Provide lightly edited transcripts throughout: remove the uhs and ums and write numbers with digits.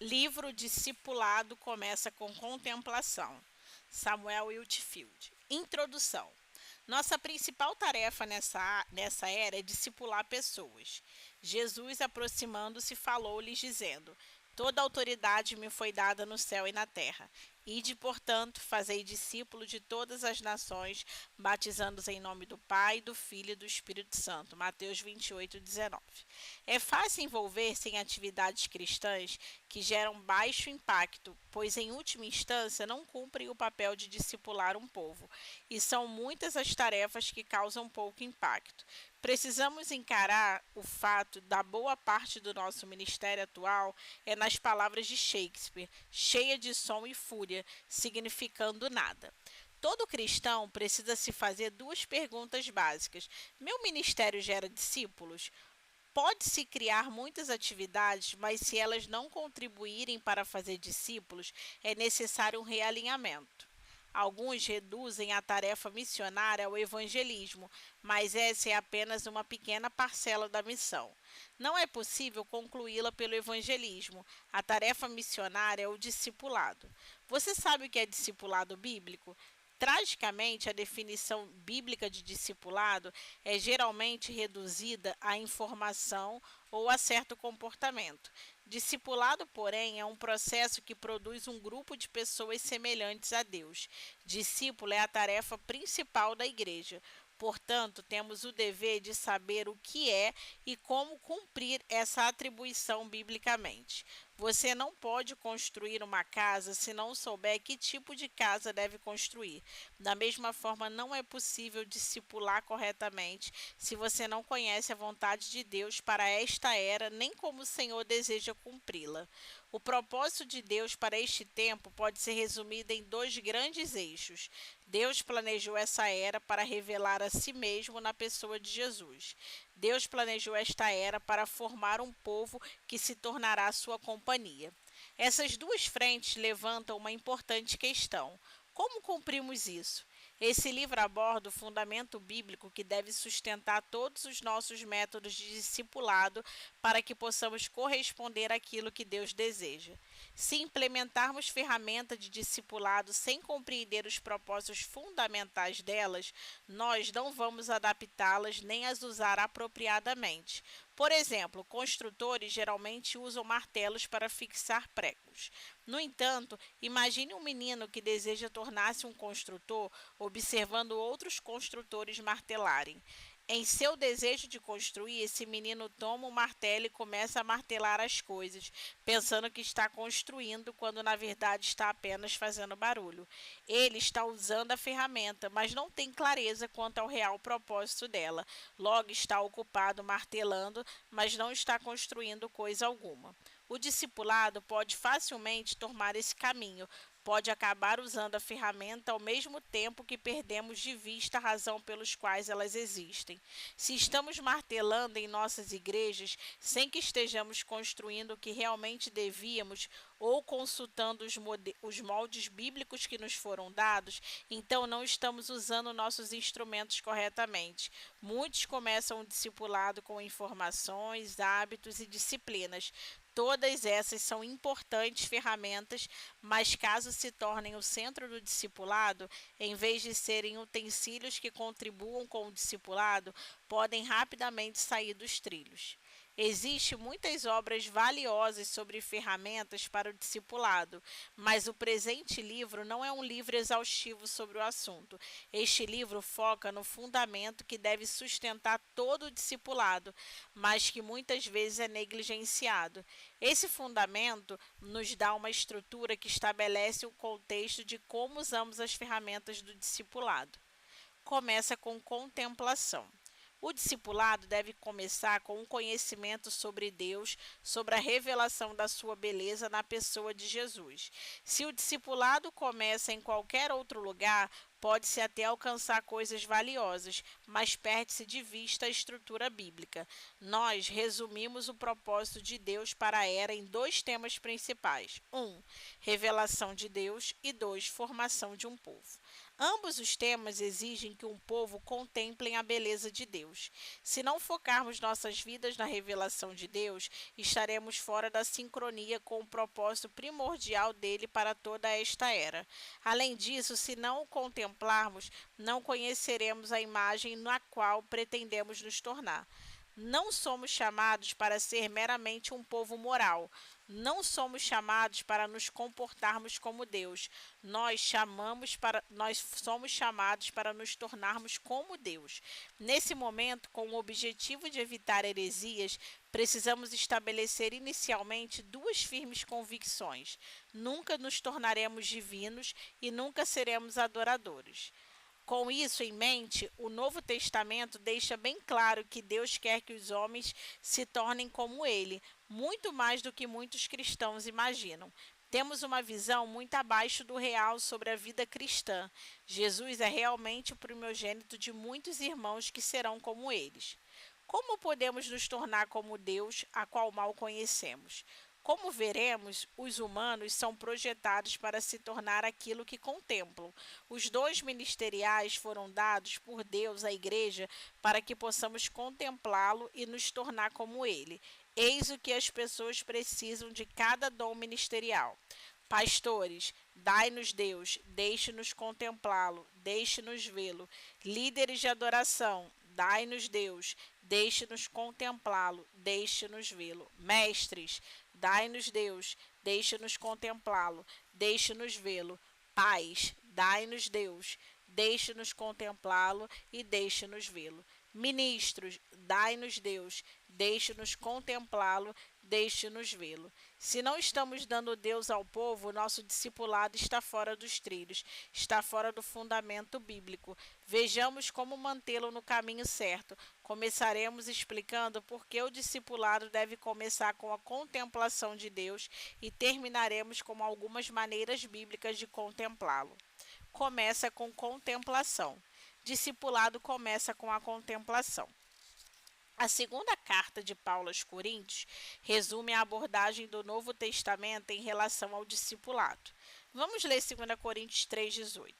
Livro Discipulado começa com contemplação. Samuel Whitfield. Introdução. Nossa principal tarefa nessa era é discipular pessoas. Jesus, aproximando-se, falou-lhes, dizendo: Toda autoridade me foi dada no céu e na terra. Ide, portanto, fazei discípulos de todas as nações, batizando-os em nome do Pai, do Filho e do Espírito Santo. Mateus 28:19. É fácil envolver-se em atividades cristãs que geram baixo impacto, pois em última instância não cumprem o papel de discipular um povo, e são muitas as tarefas que causam pouco impacto. Precisamos encarar o fato da boa parte do nosso ministério atual é nas palavras de Shakespeare, cheia de som e fúria, significando nada. Todo cristão precisa se fazer duas perguntas básicas. Meu ministério gera discípulos? Pode-se criar muitas atividades, mas se elas não contribuírem para fazer discípulos, é necessário um realinhamento. Alguns reduzem a tarefa missionária ao evangelismo, mas essa é apenas uma pequena parcela da missão. Não é possível concluí-la pelo evangelismo. A tarefa missionária é o discipulado. Você sabe o que é discipulado bíblico? Tragicamente, a definição bíblica de discipulado é geralmente reduzida à informação ou a certo comportamento. Discipulado, porém, é um processo que produz um grupo de pessoas semelhantes a Deus. Discípulo é a tarefa principal da igreja. Portanto, temos o dever de saber o que é e como cumprir essa atribuição biblicamente. Você não pode construir uma casa se não souber que tipo de casa deve construir. Da mesma forma, não é possível discipular corretamente se você não conhece a vontade de Deus para esta era, nem como o Senhor deseja cumpri-la. O propósito de Deus para este tempo pode ser resumido em dois grandes eixos. Deus planejou essa era para revelar a si mesmo na pessoa de Jesus. Deus planejou esta era para formar um povo que se tornará sua companhia. Essas duas frentes levantam uma importante questão: como cumprimos isso? Esse livro aborda o fundamento bíblico que deve sustentar todos os nossos métodos de discipulado para que possamos corresponder àquilo que Deus deseja. Se implementarmos ferramentas de discipulado sem compreender os propósitos fundamentais delas, nós não vamos adaptá-las nem as usar apropriadamente. Por exemplo, construtores geralmente usam martelos para fixar pregos. No entanto, imagine um menino que deseja tornar-se um construtor observando outros construtores martelarem. Em seu desejo de construir, esse menino toma um martelo e começa a martelar as coisas, pensando que está construindo, quando na verdade está apenas fazendo barulho. Ele está usando a ferramenta, mas não tem clareza quanto ao real propósito dela. Logo está ocupado martelando, mas não está construindo coisa alguma. O discipulado pode facilmente tomar esse caminho, pode acabar usando a ferramenta ao mesmo tempo que perdemos de vista a razão pelos quais elas existem. Se estamos martelando em nossas igrejas sem que estejamos construindo o que realmente devíamos ou consultando os moldes bíblicos que nos foram dados, então não estamos usando nossos instrumentos corretamente. Muitos começam o discipulado com informações, hábitos e disciplinas. Todas essas são importantes ferramentas, mas caso se tornem o centro do discipulado, em vez de serem utensílios que contribuam com o discipulado, podem rapidamente sair dos trilhos. Existem muitas obras valiosas sobre ferramentas para o discipulado, mas o presente livro não é um livro exaustivo sobre o assunto. Este livro foca no fundamento que deve sustentar todo o discipulado, mas que muitas vezes é negligenciado. Esse fundamento nos dá uma estrutura que estabelece o contexto de como usamos as ferramentas do discipulado. Começa com contemplação. O discipulado deve começar com um conhecimento sobre Deus, sobre a revelação da sua beleza na pessoa de Jesus. Se o discipulado começa em qualquer outro lugar, pode-se até alcançar coisas valiosas, mas perde-se de vista a estrutura bíblica. Nós resumimos o propósito de Deus para a era em dois temas principais: 1. Revelação de Deus e 2. Formação de um povo. Ambos os temas exigem que um povo contemple a beleza de Deus. Se não focarmos nossas vidas na revelação de Deus, estaremos fora da sincronia com o propósito primordial dele para toda esta era. Além disso, se não o contemplarmos, não conheceremos a imagem na qual pretendemos nos tornar. Não somos chamados para ser meramente um povo moral. Não somos chamados para nos comportarmos como Deus. Nós somos chamados para nos tornarmos como Deus. Nesse momento, com o objetivo de evitar heresias, precisamos estabelecer inicialmente duas firmes convicções: nunca nos tornaremos divinos e nunca seremos adoradores. Com isso em mente, o Novo Testamento deixa bem claro que Deus quer que os homens se tornem como Ele, muito mais do que muitos cristãos imaginam. Temos uma visão muito abaixo do real sobre a vida cristã. Jesus é realmente o primogênito de muitos irmãos que serão como eles. Como podemos nos tornar como Deus, a qual mal conhecemos? Como veremos, os humanos são projetados para se tornar aquilo que contemplam. Os dons ministeriais foram dados por Deus à Igreja para que possamos contemplá-lo e nos tornar como ele. Eis o que as pessoas precisam de cada dom ministerial. Pastores, dai-nos Deus, deixe-nos contemplá-lo, deixe-nos vê-lo. Líderes de adoração, dai-nos Deus, deixe-nos contemplá-lo, deixe-nos vê-lo. Mestres, dai-nos Deus, deixe-nos contemplá-lo, deixe-nos vê-lo. Pais, dai-nos Deus, deixe-nos contemplá-lo e deixe-nos vê-lo. Ministros, dai-nos Deus, deixe-nos contemplá-lo, deixe-nos vê-lo. Se não estamos dando Deus ao povo, nosso discipulado está fora dos trilhos, está fora do fundamento bíblico. Vejamos como mantê-lo no caminho certo. Começaremos explicando por que o discipulado deve começar com a contemplação de Deus e terminaremos com algumas maneiras bíblicas de contemplá-lo. Começa com contemplação. Discipulado começa com a contemplação. A segunda carta de Paulo aos Coríntios resume a abordagem do Novo Testamento em relação ao discipulado. Vamos ler 2 Coríntios 3,18.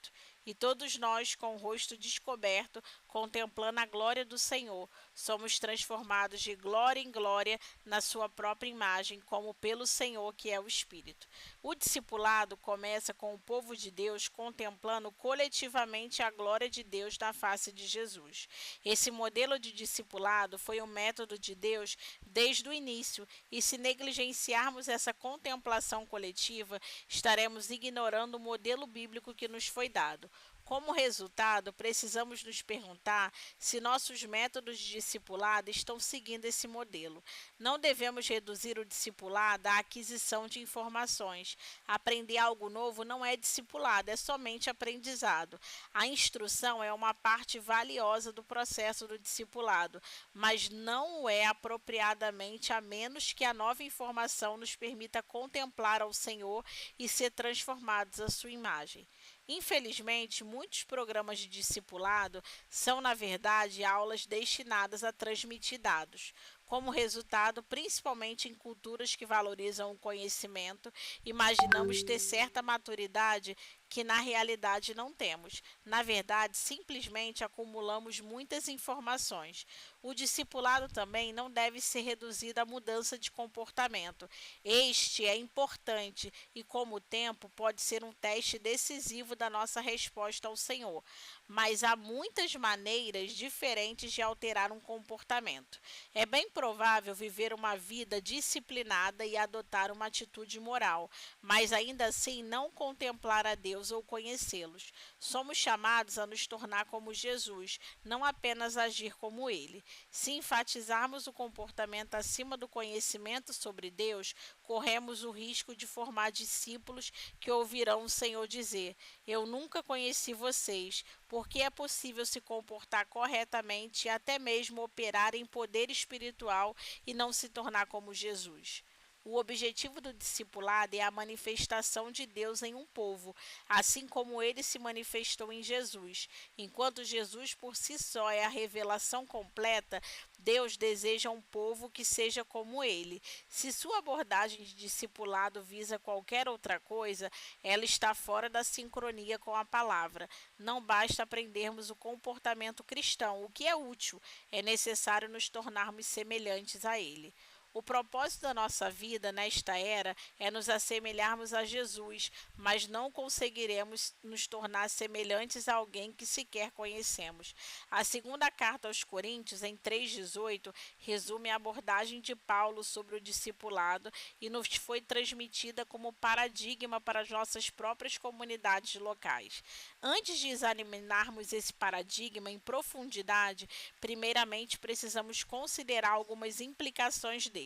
E todos nós, com o rosto descoberto, contemplando a glória do Senhor, somos transformados de glória em glória na sua própria imagem, como pelo Senhor que é o Espírito. O discipulado começa com o povo de Deus contemplando coletivamente a glória de Deus na face de Jesus. Esse modelo de discipulado foi o método de Deus desde o início, e se negligenciarmos essa contemplação coletiva, estaremos ignorando o modelo bíblico que nos foi dado. Como resultado, precisamos nos perguntar se nossos métodos de discipulado estão seguindo esse modelo. Não devemos reduzir o discipulado à aquisição de informações. Aprender algo novo não é discipulado, é somente aprendizado. A instrução é uma parte valiosa do processo do discipulado, mas não o é apropriadamente a menos que a nova informação nos permita contemplar ao Senhor e ser transformados à sua imagem. Infelizmente, muitos programas de discipulado são, na verdade, aulas destinadas a transmitir dados. Como resultado, principalmente em culturas que valorizam o conhecimento, imaginamos ter certa maturidade que na realidade não temos. Na verdade, simplesmente acumulamos muitas informações. O discipulado também não deve ser reduzido à mudança de comportamento. Este é importante e, como o tempo, pode ser um teste decisivo da nossa resposta ao Senhor. Mas há muitas maneiras diferentes de alterar um comportamento. É bem provável viver uma vida disciplinada e adotar uma atitude moral, mas ainda assim não contemplar a Deus ou conhecê-los. Somos chamados a nos tornar como Jesus, não apenas agir como Ele. Se enfatizarmos o comportamento acima do conhecimento sobre Deus, corremos o risco de formar discípulos que ouvirão o Senhor dizer: Eu nunca conheci vocês, porque é possível se comportar corretamente e até mesmo operar em poder espiritual e não se tornar como Jesus. O objetivo do discipulado é a manifestação de Deus em um povo, assim como ele se manifestou em Jesus. Enquanto Jesus por si só é a revelação completa, Deus deseja um povo que seja como ele. Se sua abordagem de discipulado visa qualquer outra coisa, ela está fora da sincronia com a palavra. Não basta aprendermos o comportamento cristão, o que é útil, é necessário nos tornarmos semelhantes a ele. O propósito da nossa vida nesta era é nos assemelharmos a Jesus, mas não conseguiremos nos tornar semelhantes a alguém que sequer conhecemos. A segunda carta aos Coríntios, em 3,18, resume a abordagem de Paulo sobre o discipulado e nos foi transmitida como paradigma para as nossas próprias comunidades locais. Antes de examinarmos esse paradigma em profundidade, primeiramente precisamos considerar algumas implicações dele.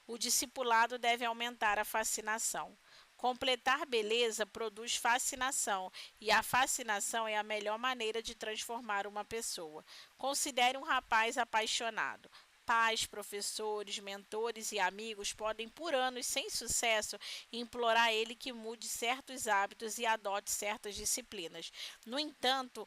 O discipulado deve aumentar a fascinação. Completar beleza produz fascinação, e a fascinação é a melhor maneira de transformar uma pessoa. Considere um rapaz apaixonado. Pais, professores, mentores e amigos podem, por anos sem sucesso, implorar a ele que mude certos hábitos e adote certas disciplinas. No entanto,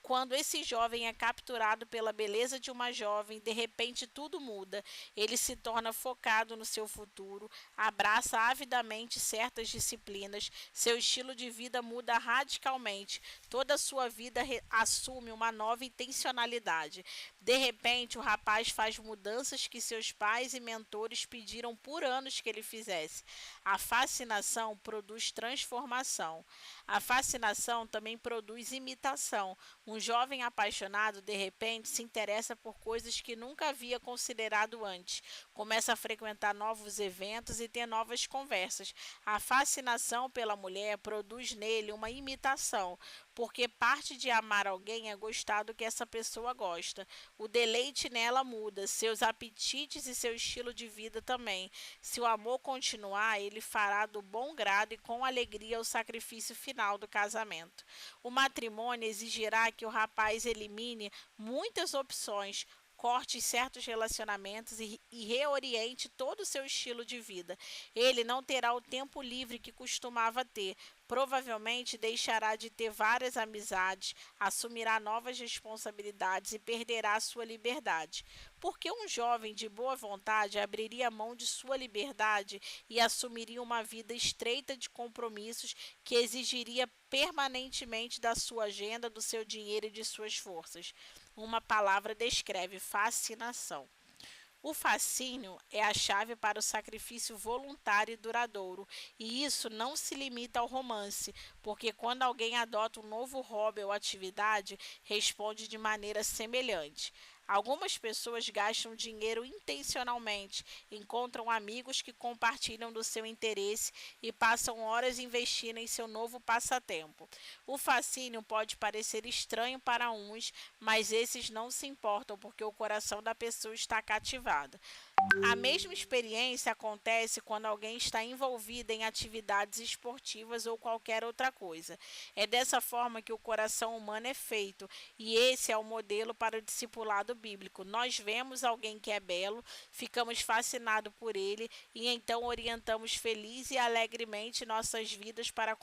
quando esse jovem é capturado pela beleza de uma jovem, de repente tudo muda. Ele se torna focado no seu futuro, abraça avidamente certas disciplinas, seu estilo de vida muda radicalmente, toda a sua vida assume uma nova intencionalidade. De repente, o rapaz faz mudanças que seus pais e mentores pediram por anos que ele fizesse. A fascinação produz transformação. A fascinação também produz imitação. Um jovem apaixonado, de repente, se interessa por coisas que nunca havia considerado antes. Começa a frequentar novos eventos e ter novas conversas. A fascinação pela mulher produz nele uma imitação, porque parte de amar alguém é gostar do que essa pessoa gosta. O deleite nela muda, seus apetites e seu estilo de vida também. Se o amor continuar, ele fará do bom grado e com alegria o sacrifício final do casamento. O matrimônio exigirá que o rapaz elimine muitas opções, corte certos relacionamentos e reoriente todo o seu estilo de vida. Ele não terá o tempo livre que costumava ter. Provavelmente deixará de ter várias amizades, assumirá novas responsabilidades e perderá sua liberdade. Porque um jovem de boa vontade abriria mão de sua liberdade e assumiria uma vida estreita de compromissos que exigiria permanentemente da sua agenda, do seu dinheiro e de suas forças. Uma palavra descreve fascinação. O fascínio é a chave para o sacrifício voluntário e duradouro, e isso não se limita ao romance, porque quando alguém adota um novo hobby ou atividade, responde de maneira semelhante. Algumas pessoas gastam dinheiro intencionalmente, encontram amigos que compartilham do seu interesse e passam horas investindo em seu novo passatempo. O fascínio pode parecer estranho para uns, mas esses não se importam porque o coração da pessoa está cativado. A mesma experiência acontece quando alguém está envolvido em atividades esportivas ou qualquer outra coisa. É dessa forma que o coração humano é feito, e esse é o modelo para o discipulado bíblico. Nós vemos alguém que é belo, ficamos fascinados por ele e então orientamos feliz e alegremente nossas vidas para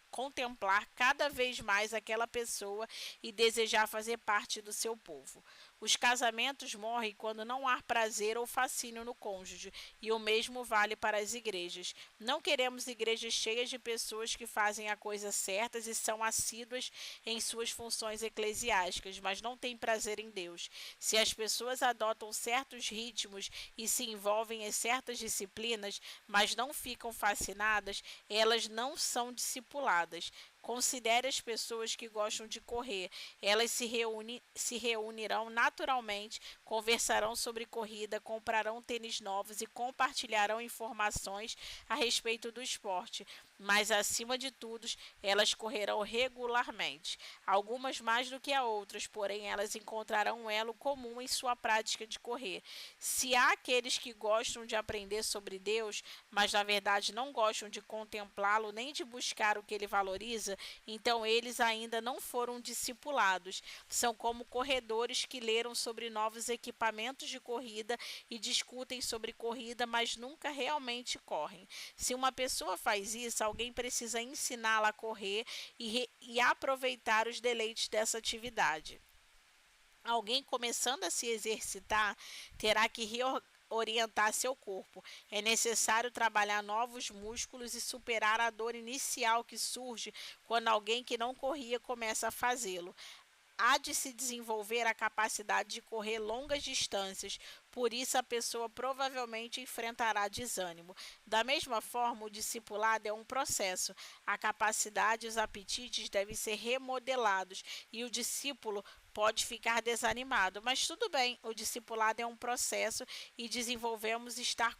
contemplar cada vez mais aquela pessoa e desejar fazer parte do seu povo. Os casamentos morrem quando não há prazer ou fascínio no cônjuge, e o mesmo vale para as igrejas. Não queremos igrejas cheias de pessoas que fazem a coisa certa e são assíduas em suas funções eclesiásticas, mas não têm prazer em Deus. Se as pessoas adotam certos ritmos e se envolvem em certas disciplinas, mas não ficam fascinadas, elas não são discipuladas. Considere as pessoas que gostam de correr. Elas se reunirão naturalmente, conversarão sobre corrida, comprarão tênis novos e compartilharão informações a respeito do esporte. Mas, acima de tudo, elas correrão regularmente. Algumas mais do que a outras, porém elas encontrarão um elo comum em sua prática de correr. Se há aqueles que gostam de aprender sobre Deus, mas na verdade não gostam de contemplá-lo nem de buscar o que ele valoriza, coisa, então eles ainda não foram discipulados. São como corredores que leram sobre novos equipamentos de corrida e discutem sobre corrida, mas nunca realmente correm. Se uma pessoa faz isso, alguém precisa ensiná-la a correr e aproveitar os deleites dessa atividade. Alguém começando a se exercitar terá que reorientar seu corpo. É necessário trabalhar novos músculos e superar a dor inicial que surge quando alguém que não corria começa a fazê-lo. Há de se desenvolver a capacidade de correr longas distâncias, por isso a pessoa provavelmente enfrentará desânimo. Da mesma forma, o discipulado é um processo. A capacidade e os apetites devem ser remodelados e o discípulo pode ficar desanimado, mas tudo bem, o discipulado é um processo e devemos estar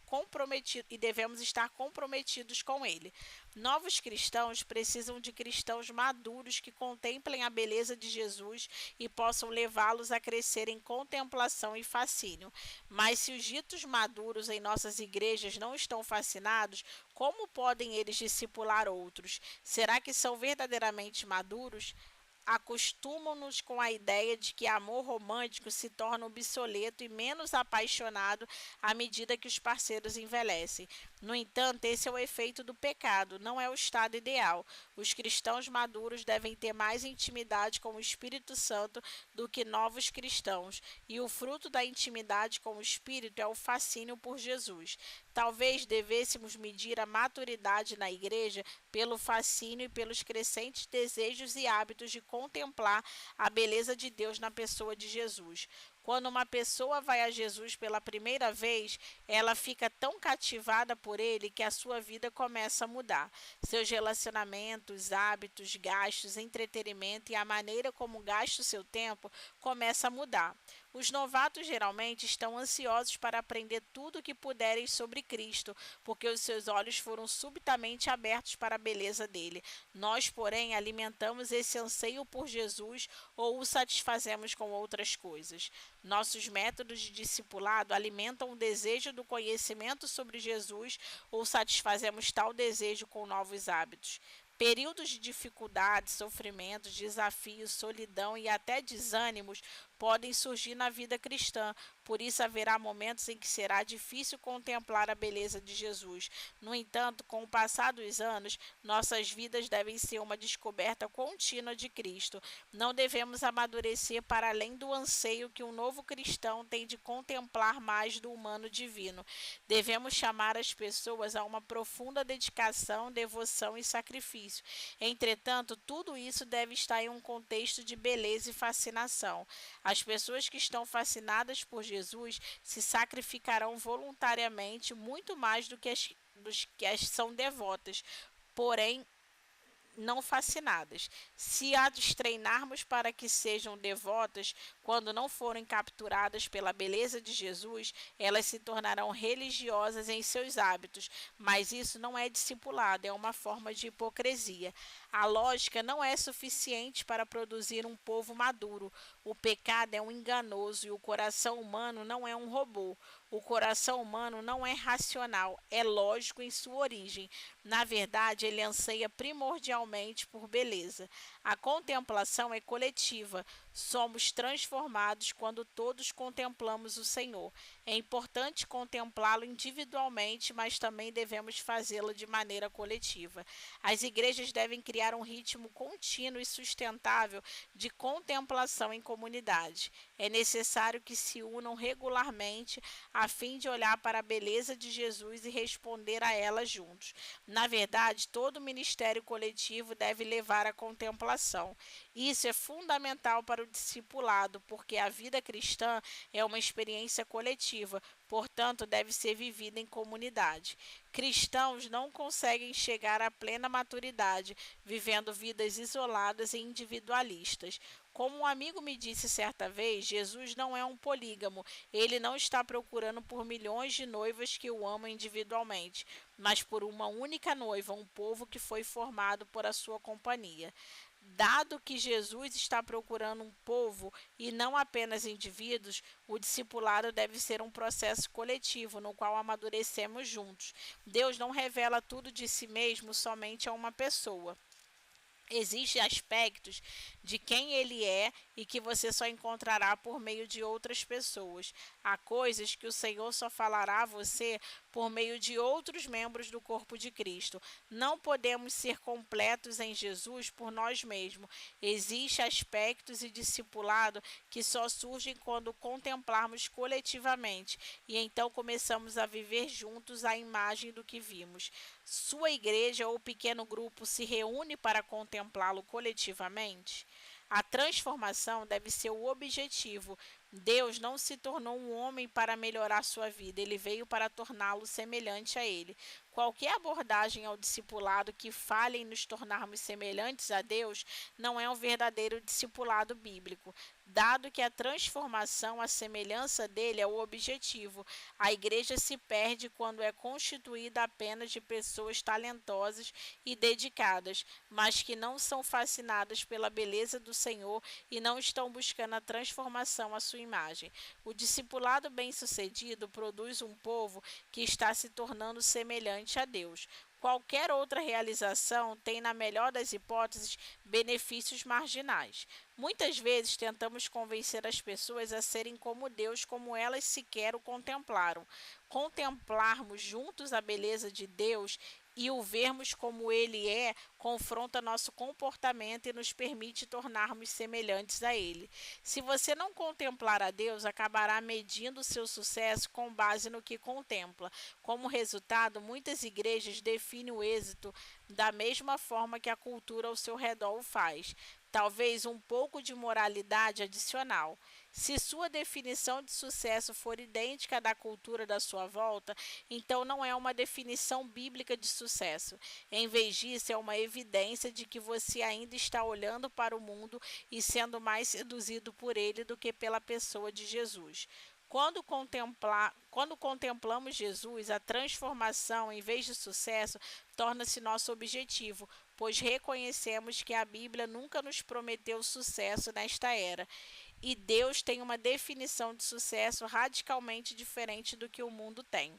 comprometidos com ele. Novos cristãos precisam de cristãos maduros que contemplem a beleza de Jesus e possam levá-los a crescer em contemplação e fascínio. Mas se os ditos maduros em nossas igrejas não estão fascinados, como podem eles discipular outros? Será que são verdadeiramente maduros? Acostumam-nos com a ideia de que amor romântico se torna obsoleto e menos apaixonado à medida que os parceiros envelhecem. No entanto, esse é o efeito do pecado, não é o estado ideal. Os cristãos maduros devem ter mais intimidade com o Espírito Santo do que novos cristãos, e o fruto da intimidade com o Espírito é o fascínio por Jesus. Talvez devêssemos medir a maturidade na igreja pelo fascínio e pelos crescentes desejos e hábitos de contemplar a beleza de Deus na pessoa de Jesus. Quando uma pessoa vai a Jesus pela primeira vez, ela fica tão cativada por ele que a sua vida começa a mudar. Seus relacionamentos, hábitos, gastos, entretenimento e a maneira como gasta o seu tempo começa a mudar. Os novatos geralmente estão ansiosos para aprender tudo o que puderem sobre Cristo, porque os seus olhos foram subitamente abertos para a beleza dele. Nós, porém, alimentamos esse anseio por Jesus ou o satisfazemos com outras coisas. Nossos métodos de discipulado alimentam o desejo do conhecimento sobre Jesus ou satisfazemos tal desejo com novos hábitos. Períodos de dificuldade, sofrimentos, desafios, solidão e até desânimos podem surgir na vida cristã. Por isso haverá momentos em que será difícil contemplar a beleza de Jesus. No entanto, com o passar dos anos, nossas vidas devem ser uma descoberta contínua de Cristo. Não devemos amadurecer para além do anseio que um novo cristão tem de contemplar mais do humano divino. Devemos chamar as pessoas a uma profunda dedicação, devoção e sacrifício. Entretanto, tudo isso deve estar em um contexto de beleza e fascinação. As pessoas que estão fascinadas por Jesus se sacrificarão voluntariamente muito mais do que as são devotas, porém não fascinadas. Se as treinarmos para que sejam devotas, quando não forem capturadas pela beleza de Jesus, elas se tornarão religiosas em seus hábitos, mas isso não é discipulado, é uma forma de hipocrisia. A lógica não é suficiente para produzir um povo maduro. O pecado é um enganoso e o coração humano não é um robô. O coração humano não é racional, é lógico em sua origem. Na verdade, ele anseia primordialmente por beleza. A contemplação é coletiva. Somos transformados quando todos contemplamos o Senhor. É importante contemplá-lo individualmente, mas também devemos fazê-lo de maneira coletiva. As igrejas devem criar um ritmo contínuo e sustentável de contemplação em comunidade. É necessário que se unam regularmente a fim de olhar para a beleza de Jesus e responder a ela juntos. Na verdade, todo ministério coletivo deve levar à contemplação. Isso é fundamental para o discipulado, porque a vida cristã é uma experiência coletiva, portanto, deve ser vivida em comunidade. Cristãos não conseguem chegar à plena maturidade vivendo vidas isoladas e individualistas. Como um amigo me disse certa vez, Jesus não é um polígamo. Ele não está procurando por milhões de noivas que o amam individualmente, mas por uma única noiva, um povo que foi formado por a sua companhia. Dado que Jesus está procurando um povo e não apenas indivíduos, o discipulado deve ser um processo coletivo no qual amadurecemos juntos. Deus não revela tudo de si mesmo somente a uma pessoa. Existem aspectos de quem ele é e que você só encontrará por meio de outras pessoas. Há coisas que o Senhor só falará a você por meio de outros membros do corpo de Cristo. Não podemos ser completos em Jesus por nós mesmos. Existem aspectos e discipulado que só surgem quando contemplarmos coletivamente e então começamos a viver juntos a imagem do que vimos. Sua igreja ou pequeno grupo se reúne para contemplá-lo coletivamente? A transformação deve ser o objetivo. Deus não se tornou um homem para melhorar sua vida, ele veio para torná-lo semelhante a ele. Qualquer abordagem ao discipulado que falhe em nos tornarmos semelhantes a Deus não é um verdadeiro discipulado bíblico. Dado que a transformação, a semelhança dele é o objetivo, a igreja se perde quando é constituída apenas de pessoas talentosas e dedicadas, mas que não são fascinadas pela beleza do Senhor e não estão buscando a transformação à sua imagem. O discipulado bem-sucedido produz um povo que está se tornando semelhante a Deus. Qualquer outra realização tem, na melhor das hipóteses, benefícios marginais. Muitas vezes tentamos convencer as pessoas a serem como Deus, como elas sequer o contemplaram. Contemplarmos juntos a beleza de Deus e o vermos como ele é, confronta nosso comportamento e nos permite tornarmos semelhantes a ele. Se você não contemplar a Deus, acabará medindo seu sucesso com base no que contempla. Como resultado, muitas igrejas definem o êxito da mesma forma que a cultura ao seu redor o faz. Talvez um pouco de moralidade adicional. Se sua definição de sucesso for idêntica à da cultura da sua volta, então não é uma definição bíblica de sucesso. Em vez disso, é uma evidência de que você ainda está olhando para o mundo e sendo mais seduzido por ele do que pela pessoa de Jesus. Quando contemplamos Jesus, a transformação, em vez de sucesso, torna-se nosso objetivo, pois reconhecemos que a Bíblia nunca nos prometeu sucesso nesta era. E Deus tem uma definição de sucesso radicalmente diferente do que o mundo tem.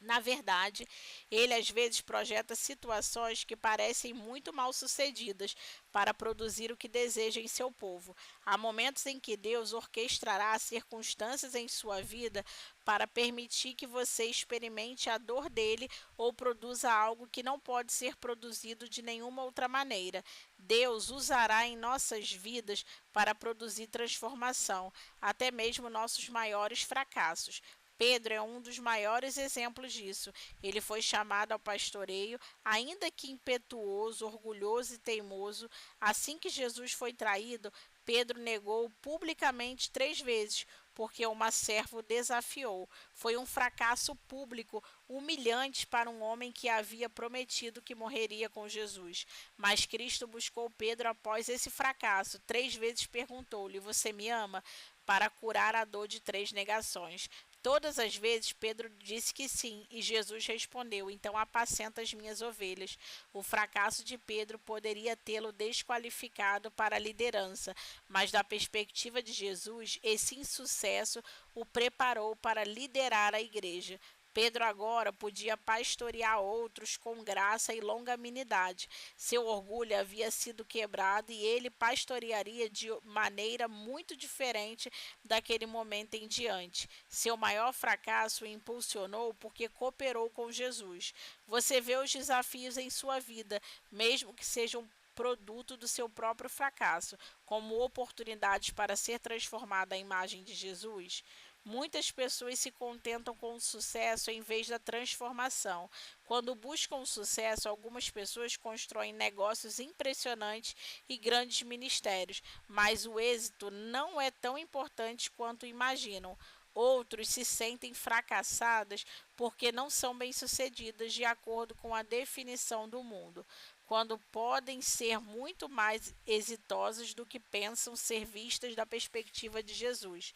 Na verdade, ele às vezes projeta situações que parecem muito mal sucedidas para produzir o que deseja em seu povo. Há momentos em que Deus orquestrará circunstâncias em sua vida para permitir que você experimente a dor dele ou produza algo que não pode ser produzido de nenhuma outra maneira. Deus usará em nossas vidas para produzir transformação, até mesmo nossos maiores fracassos. Pedro é um dos maiores exemplos disso. Ele foi chamado ao pastoreio, ainda que impetuoso, orgulhoso e teimoso. Assim que Jesus foi traído, Pedro negou publicamente 3 vezes, porque uma serva o desafiou. Foi um fracasso público, humilhante para um homem que havia prometido que morreria com Jesus. Mas Cristo buscou Pedro após esse fracasso. 3 vezes perguntou-lhe: Você me ama? Para curar a dor de 3 negações. Todas as vezes Pedro disse que sim, e Jesus respondeu: Então apacenta as minhas ovelhas. O fracasso de Pedro poderia tê-lo desqualificado para a liderança, mas da perspectiva de Jesus, esse insucesso o preparou para liderar a igreja. Pedro agora podia pastorear outros com graça e longanimidade. Seu orgulho havia sido quebrado e ele pastorearia de maneira muito diferente daquele momento em diante. Seu maior fracasso o impulsionou porque cooperou com Jesus. Você vê os desafios em sua vida, mesmo que sejam produto do seu próprio fracasso, como oportunidades para ser transformada à imagem de Jesus? Muitas pessoas se contentam com o sucesso em vez da transformação. Quando buscam o sucesso, algumas pessoas constroem negócios impressionantes e grandes ministérios, mas o êxito não é tão importante quanto imaginam. Outros se sentem fracassadas porque não são bem-sucedidas de acordo com a definição do mundo, quando podem ser muito mais exitosas do que pensam ser vistas da perspectiva de Jesus.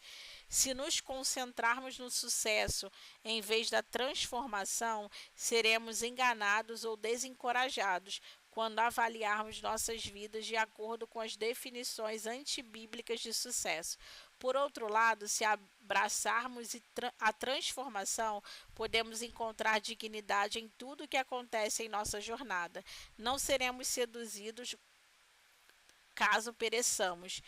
Se nos concentrarmos no sucesso em vez da transformação, seremos enganados ou desencorajados quando avaliarmos nossas vidas de acordo com as definições antibíblicas de sucesso. Por outro lado, se abraçarmos a transformação, podemos encontrar dignidade em tudo que acontece em nossa jornada. Não seremos seduzidos caso pereçamos,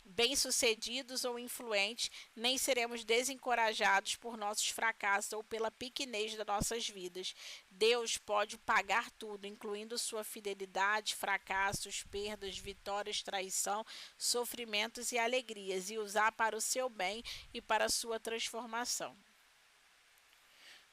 bem-sucedidos ou influentes, nem seremos desencorajados por nossos fracassos ou pela pequenez das nossas vidas. Deus pode pagar tudo, incluindo sua fidelidade, fracassos, perdas, vitórias, traição, sofrimentos e alegrias, e usar para o seu bem e para a sua transformação.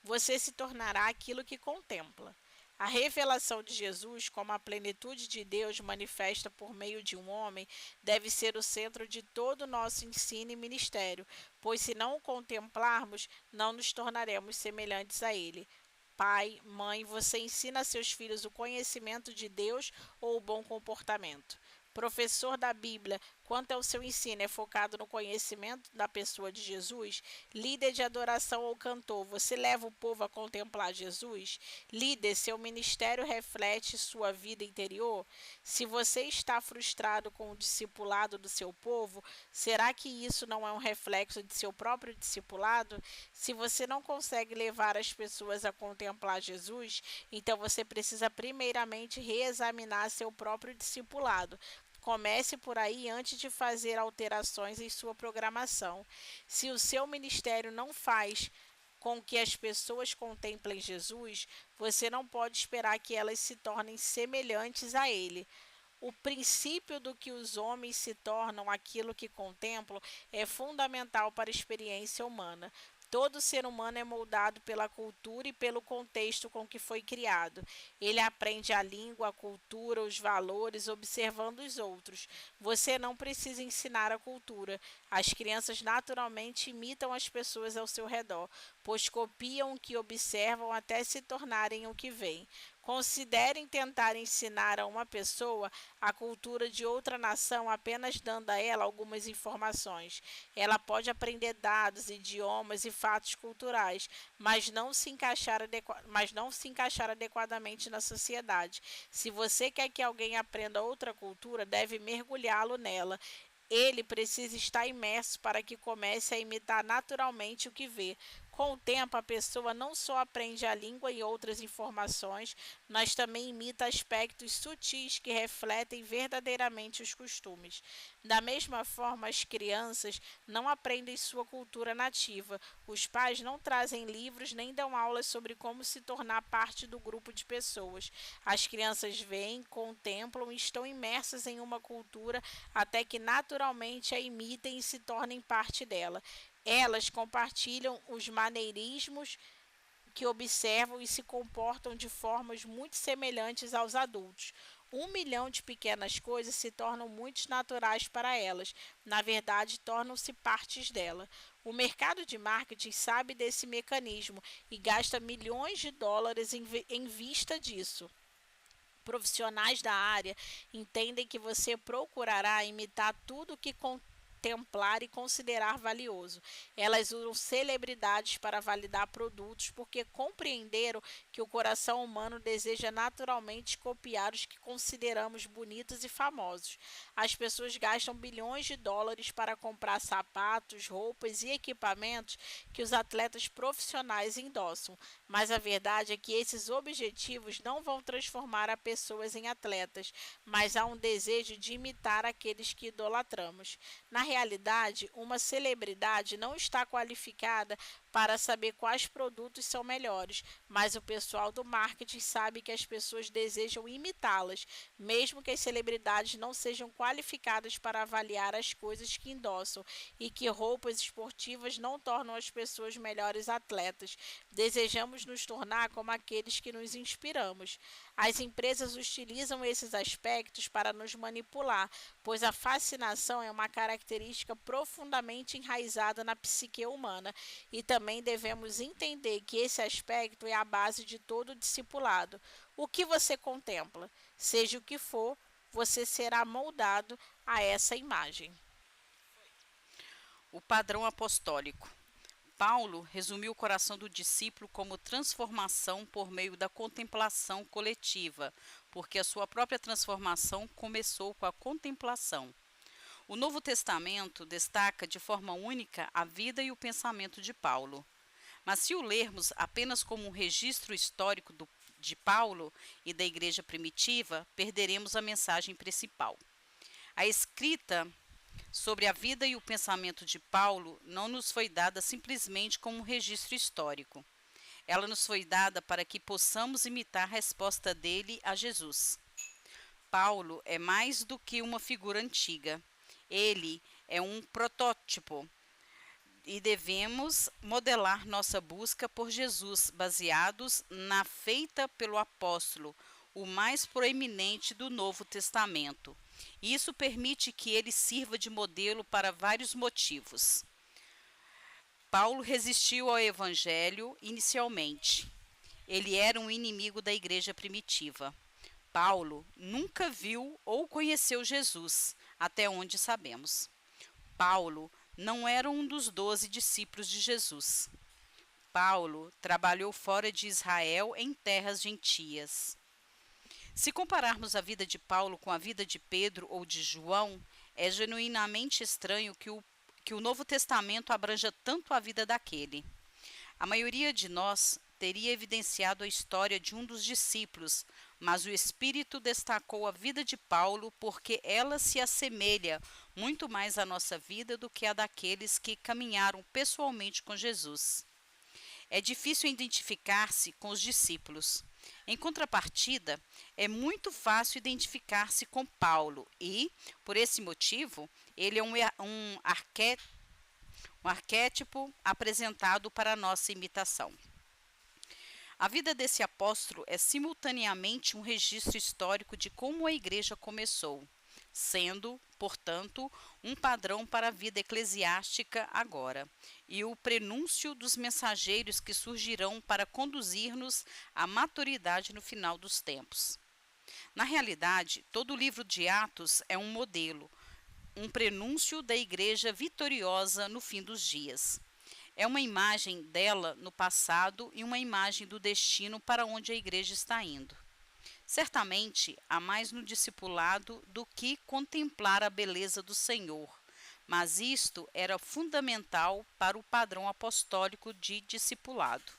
Você se tornará aquilo que contempla. A revelação de Jesus, como a plenitude de Deus manifesta por meio de um homem, deve ser o centro de todo o nosso ensino e ministério, pois se não o contemplarmos, não nos tornaremos semelhantes a ele. Pai, mãe, você ensina a seus filhos o conhecimento de Deus ou o bom comportamento? Professor da Bíblia, quanto ao seu ensino é focado no conhecimento da pessoa de Jesus? Líder de adoração ou cantor, você leva o povo a contemplar Jesus? Líder, seu ministério reflete sua vida interior? Se você está frustrado com o discipulado do seu povo, será que isso não é um reflexo de seu próprio discipulado? Se você não consegue levar as pessoas a contemplar Jesus, então você precisa primeiramente reexaminar seu próprio discipulado. Comece por aí antes de fazer alterações em sua programação. Se o seu ministério não faz com que as pessoas contemplem Jesus, você não pode esperar que elas se tornem semelhantes a Ele. O princípio do que os homens se tornam aquilo que contemplam é fundamental para a experiência humana. Todo ser humano é moldado pela cultura e pelo contexto com que foi criado. Ele aprende a língua, a cultura, os valores, observando os outros. Você não precisa ensinar a cultura. As crianças naturalmente imitam as pessoas ao seu redor, pois copiam o que observam até se tornarem o que veem. Considerem tentar ensinar a uma pessoa a cultura de outra nação apenas dando a ela algumas informações. Ela pode aprender dados, idiomas e fatos culturais, mas não se encaixar adequadamente na sociedade. Se você quer que alguém aprenda outra cultura, deve mergulhá-lo nela. Ele precisa estar imerso para que comece a imitar naturalmente o que vê. Com o tempo, a pessoa não só aprende a língua e outras informações, mas também imita aspectos sutis que refletem verdadeiramente os costumes. Da mesma forma, as crianças não aprendem sua cultura nativa. Os pais não trazem livros nem dão aulas sobre como se tornar parte do grupo de pessoas. As crianças veem, contemplam e estão imersas em uma cultura até que naturalmente a imitem e se tornem parte dela. Elas compartilham os maneirismos que observam e se comportam de formas muito semelhantes aos adultos. 1 milhão de pequenas coisas se tornam muito naturais para elas, na verdade, tornam-se partes dela. O mercado de marketing sabe desse mecanismo e gasta milhões de dólares em vista disso. Profissionais da área entendem que você procurará imitar tudo que contemplar e considerar valioso. Elas usam celebridades para validar produtos porque compreenderam que o coração humano deseja naturalmente copiar os que consideramos bonitos e famosos. As pessoas gastam bilhões de dólares para comprar sapatos, roupas e equipamentos que os atletas profissionais endossam, mas a verdade é que esses objetivos não vão transformar a pessoas em atletas, mas há um desejo de imitar aqueles que idolatramos. Na realidade, uma celebridade não está qualificada para saber quais produtos são melhores, mas o pessoal do marketing sabe que as pessoas desejam imitá-las, mesmo que as celebridades não sejam qualificadas para avaliar as coisas que endossam e que roupas esportivas não tornam as pessoas melhores atletas. Desejamos nos tornar como aqueles que nos inspiramos. As empresas utilizam esses aspectos para nos manipular, pois a fascinação é uma característica profundamente enraizada na psique humana, e também devemos entender que esse aspecto é a base de todo discipulado. O que você contempla, seja o que for, você será moldado a essa imagem. O padrão apostólico. Paulo resumiu o coração do discípulo como transformação por meio da contemplação coletiva, porque a sua própria transformação começou com a contemplação. O Novo Testamento destaca de forma única a vida e o pensamento de Paulo. Mas se o lermos apenas como um registro histórico de Paulo e da igreja primitiva, perderemos a mensagem principal. A escrita sobre a vida e o pensamento de Paulo não nos foi dada simplesmente como um registro histórico. Ela nos foi dada para que possamos imitar a resposta dele a Jesus. Paulo é mais do que uma figura antiga. Ele é um protótipo e devemos modelar nossa busca por Jesus baseados na feita pelo apóstolo, o mais proeminente do Novo Testamento. Isso permite que ele sirva de modelo para vários motivos. Paulo resistiu ao evangelho inicialmente. Ele era um inimigo da igreja primitiva. Paulo nunca viu ou conheceu Jesus, até onde sabemos. Paulo não era um dos 12 discípulos de Jesus. Paulo trabalhou fora de Israel em terras gentias. Se compararmos a vida de Paulo com a vida de Pedro ou de João, é genuinamente estranho que o Novo Testamento abranja tanto a vida daquele. A maioria de nós teria evidenciado a história de um dos discípulos, mas o Espírito destacou a vida de Paulo porque ela se assemelha muito mais à nossa vida do que a daqueles que caminharam pessoalmente com Jesus. É difícil identificar-se com os discípulos. Em contrapartida, é muito fácil identificar-se com Paulo e, por esse motivo, ele é um arquétipo apresentado para a nossa imitação. A vida desse apóstolo é simultaneamente um registro histórico de como a igreja começou, sendo, portanto, um padrão para a vida eclesiástica agora, e o prenúncio dos mensageiros que surgirão para conduzir-nos à maturidade no final dos tempos. Na realidade, todo o livro de Atos é um modelo, um prenúncio da igreja vitoriosa no fim dos dias. É uma imagem dela no passado e uma imagem do destino para onde a igreja está indo. Certamente, há mais no discipulado do que contemplar a beleza do Senhor, mas isto era fundamental para o padrão apostólico de discipulado.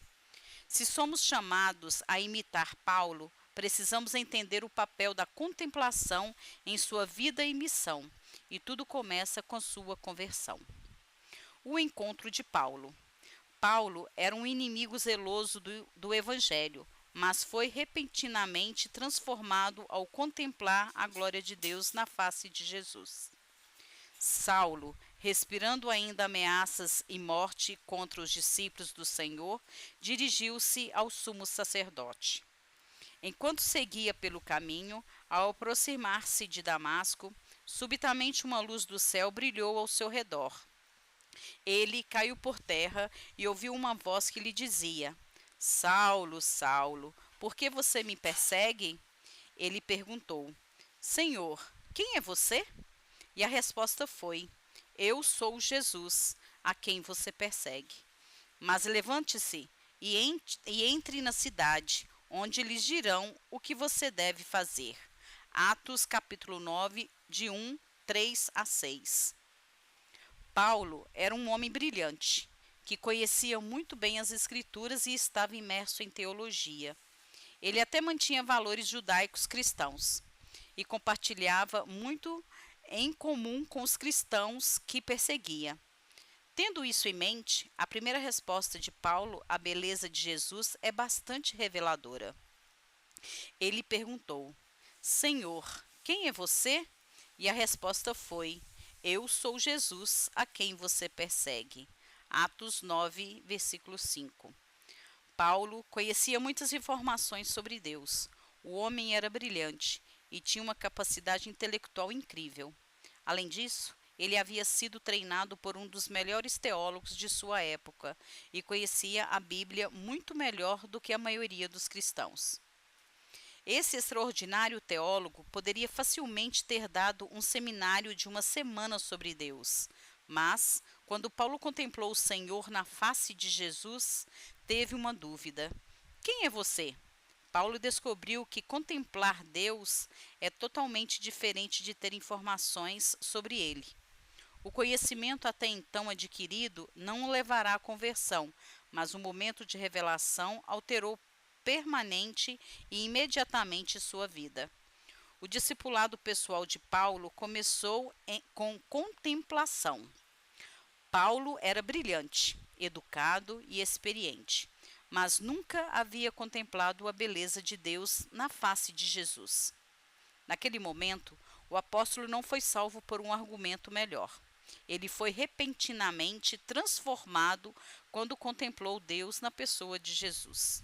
Se somos chamados a imitar Paulo, precisamos entender o papel da contemplação em sua vida e missão, e tudo começa com sua conversão. O encontro de Paulo. Paulo era um inimigo zeloso do Evangelho, mas foi repentinamente transformado ao contemplar a glória de Deus na face de Jesus. Saulo, respirando ainda ameaças e morte contra os discípulos do Senhor, dirigiu-se ao sumo sacerdote. Enquanto seguia pelo caminho, ao aproximar-se de Damasco, subitamente uma luz do céu brilhou ao seu redor. Ele caiu por terra e ouviu uma voz que lhe dizia: Saulo, Saulo, por que você me persegue? Ele perguntou: Senhor, quem é você? E a resposta foi: Eu sou Jesus, a quem você persegue. Mas levante-se e entre na cidade, onde lhes dirão o que você deve fazer. Atos capítulo 9, de 3 a 6. Paulo era um homem brilhante, que conhecia muito bem as Escrituras e estava imerso em teologia. Ele até mantinha valores judaicos cristãos e compartilhava muito em comum com os cristãos que perseguia. Tendo isso em mente, a primeira resposta de Paulo à beleza de Jesus é bastante reveladora. Ele perguntou: Senhor, quem é você? E a resposta foi: Eu sou Jesus, a quem você persegue. Atos 9, versículo 5. Paulo conhecia muitas informações sobre Deus. O homem era brilhante e tinha uma capacidade intelectual incrível. Além disso, ele havia sido treinado por um dos melhores teólogos de sua época e conhecia a Bíblia muito melhor do que a maioria dos cristãos. Esse extraordinário teólogo poderia facilmente ter dado um seminário de uma semana sobre Deus, mas, quando Paulo contemplou o Senhor na face de Jesus, teve uma dúvida: quem é você? Paulo descobriu que contemplar Deus é totalmente diferente de ter informações sobre ele. O conhecimento até então adquirido não o levará à conversão, mas o momento de revelação alterou permanente e imediatamente sua vida. O discipulado pessoal de Paulo começou com contemplação. Paulo era brilhante, educado e experiente, mas nunca havia contemplado a beleza de Deus na face de Jesus. Naquele momento, o apóstolo não foi salvo por um argumento melhor. Ele foi repentinamente transformado quando contemplou Deus na pessoa de Jesus.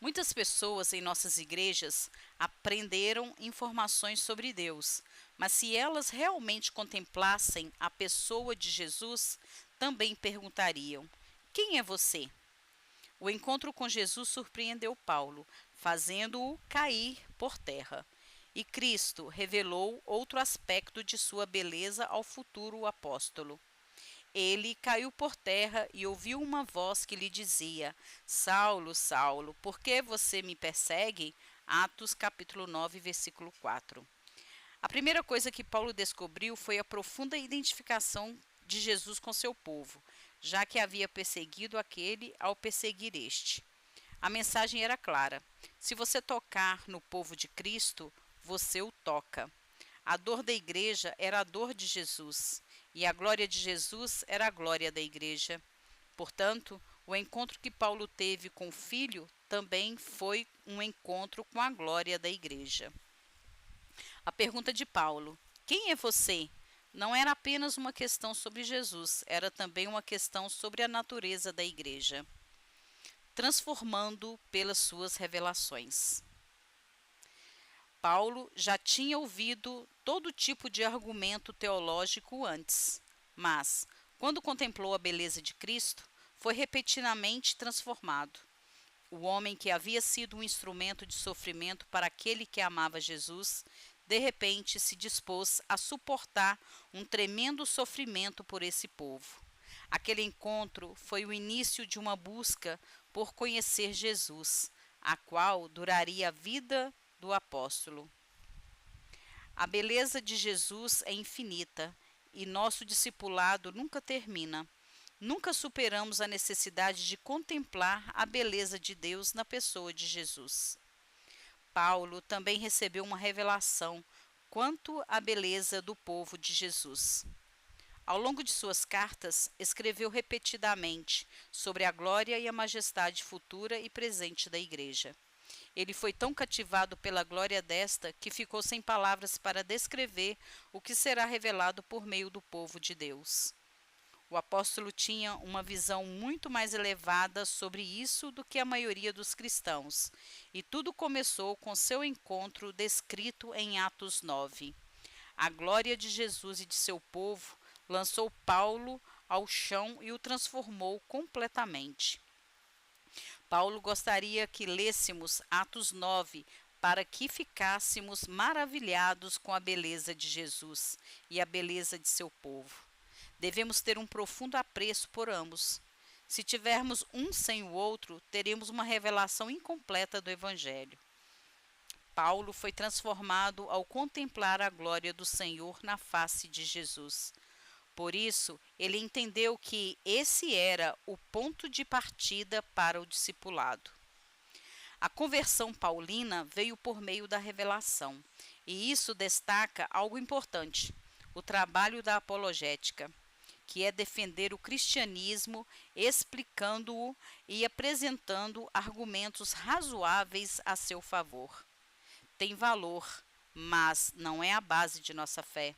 Muitas pessoas em nossas igrejas aprenderam informações sobre Deus, mas se elas realmente contemplassem a pessoa de Jesus, também perguntariam: quem é você? O encontro com Jesus surpreendeu Paulo, fazendo-o cair por terra. E Cristo revelou outro aspecto de sua beleza ao futuro apóstolo. Ele caiu por terra e ouviu uma voz que lhe dizia: Saulo, Saulo, por que você me persegue? Atos capítulo 9, versículo 4. A primeira coisa que Paulo descobriu foi a profunda identificação de Jesus com seu povo, já que havia perseguido aquele ao perseguir este. A mensagem era clara: se você tocar no povo de Cristo, você o toca. A dor da igreja era a dor de Jesus, e a glória de Jesus era a glória da igreja. Portanto, o encontro que Paulo teve com o Filho também foi um encontro com a glória da igreja. A pergunta de Paulo: quem é você? Não era apenas uma questão sobre Jesus, era também uma questão sobre a natureza da igreja, transformando pelas suas revelações. Paulo já tinha ouvido todo tipo de argumento teológico antes, mas, quando contemplou a beleza de Cristo, foi repentinamente transformado. O homem que havia sido um instrumento de sofrimento para aquele que amava Jesus, de repente se dispôs a suportar um tremendo sofrimento por esse povo. Aquele encontro foi o início de uma busca por conhecer Jesus, a qual duraria a vida do apóstolo. A beleza de Jesus é infinita e nosso discipulado nunca termina. Nunca superamos a necessidade de contemplar a beleza de Deus na pessoa de Jesus. Paulo também recebeu uma revelação quanto à beleza do povo de Jesus. Ao longo de suas cartas, escreveu repetidamente sobre a glória e a majestade futura e presente da igreja. Ele foi tão cativado pela glória desta que ficou sem palavras para descrever o que será revelado por meio do povo de Deus. O apóstolo tinha uma visão muito mais elevada sobre isso do que a maioria dos cristãos, e tudo começou com seu encontro descrito em Atos 9. A glória de Jesus e de seu povo lançou Paulo ao chão e o transformou completamente. Paulo gostaria que lêssemos Atos 9 para que ficássemos maravilhados com a beleza de Jesus e a beleza de seu povo. Devemos ter um profundo apreço por ambos. Se tivermos um sem o outro, teremos uma revelação incompleta do Evangelho. Paulo foi transformado ao contemplar a glória do Senhor na face de Jesus. Por isso, ele entendeu que esse era o ponto de partida para o discipulado. A conversão paulina veio por meio da revelação, e isso destaca algo importante: o trabalho da apologética, que é defender o cristianismo, explicando-o e apresentando argumentos razoáveis a seu favor. Tem valor, mas não é a base de nossa fé.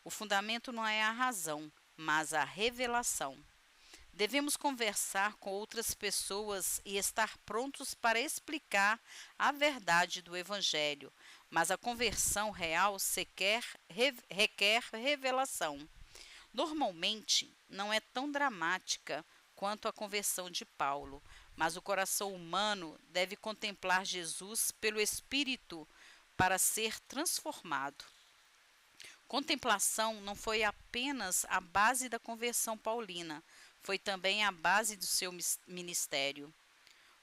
O fundamento não é a razão, mas a revelação. Devemos conversar com outras pessoas e estar prontos para explicar a verdade do Evangelho, mas a conversão real requer revelação. Normalmente, não é tão dramática quanto a conversão de Paulo, mas o coração humano deve contemplar Jesus pelo Espírito para ser transformado. Contemplação não foi apenas a base da conversão paulina, foi também a base do seu ministério.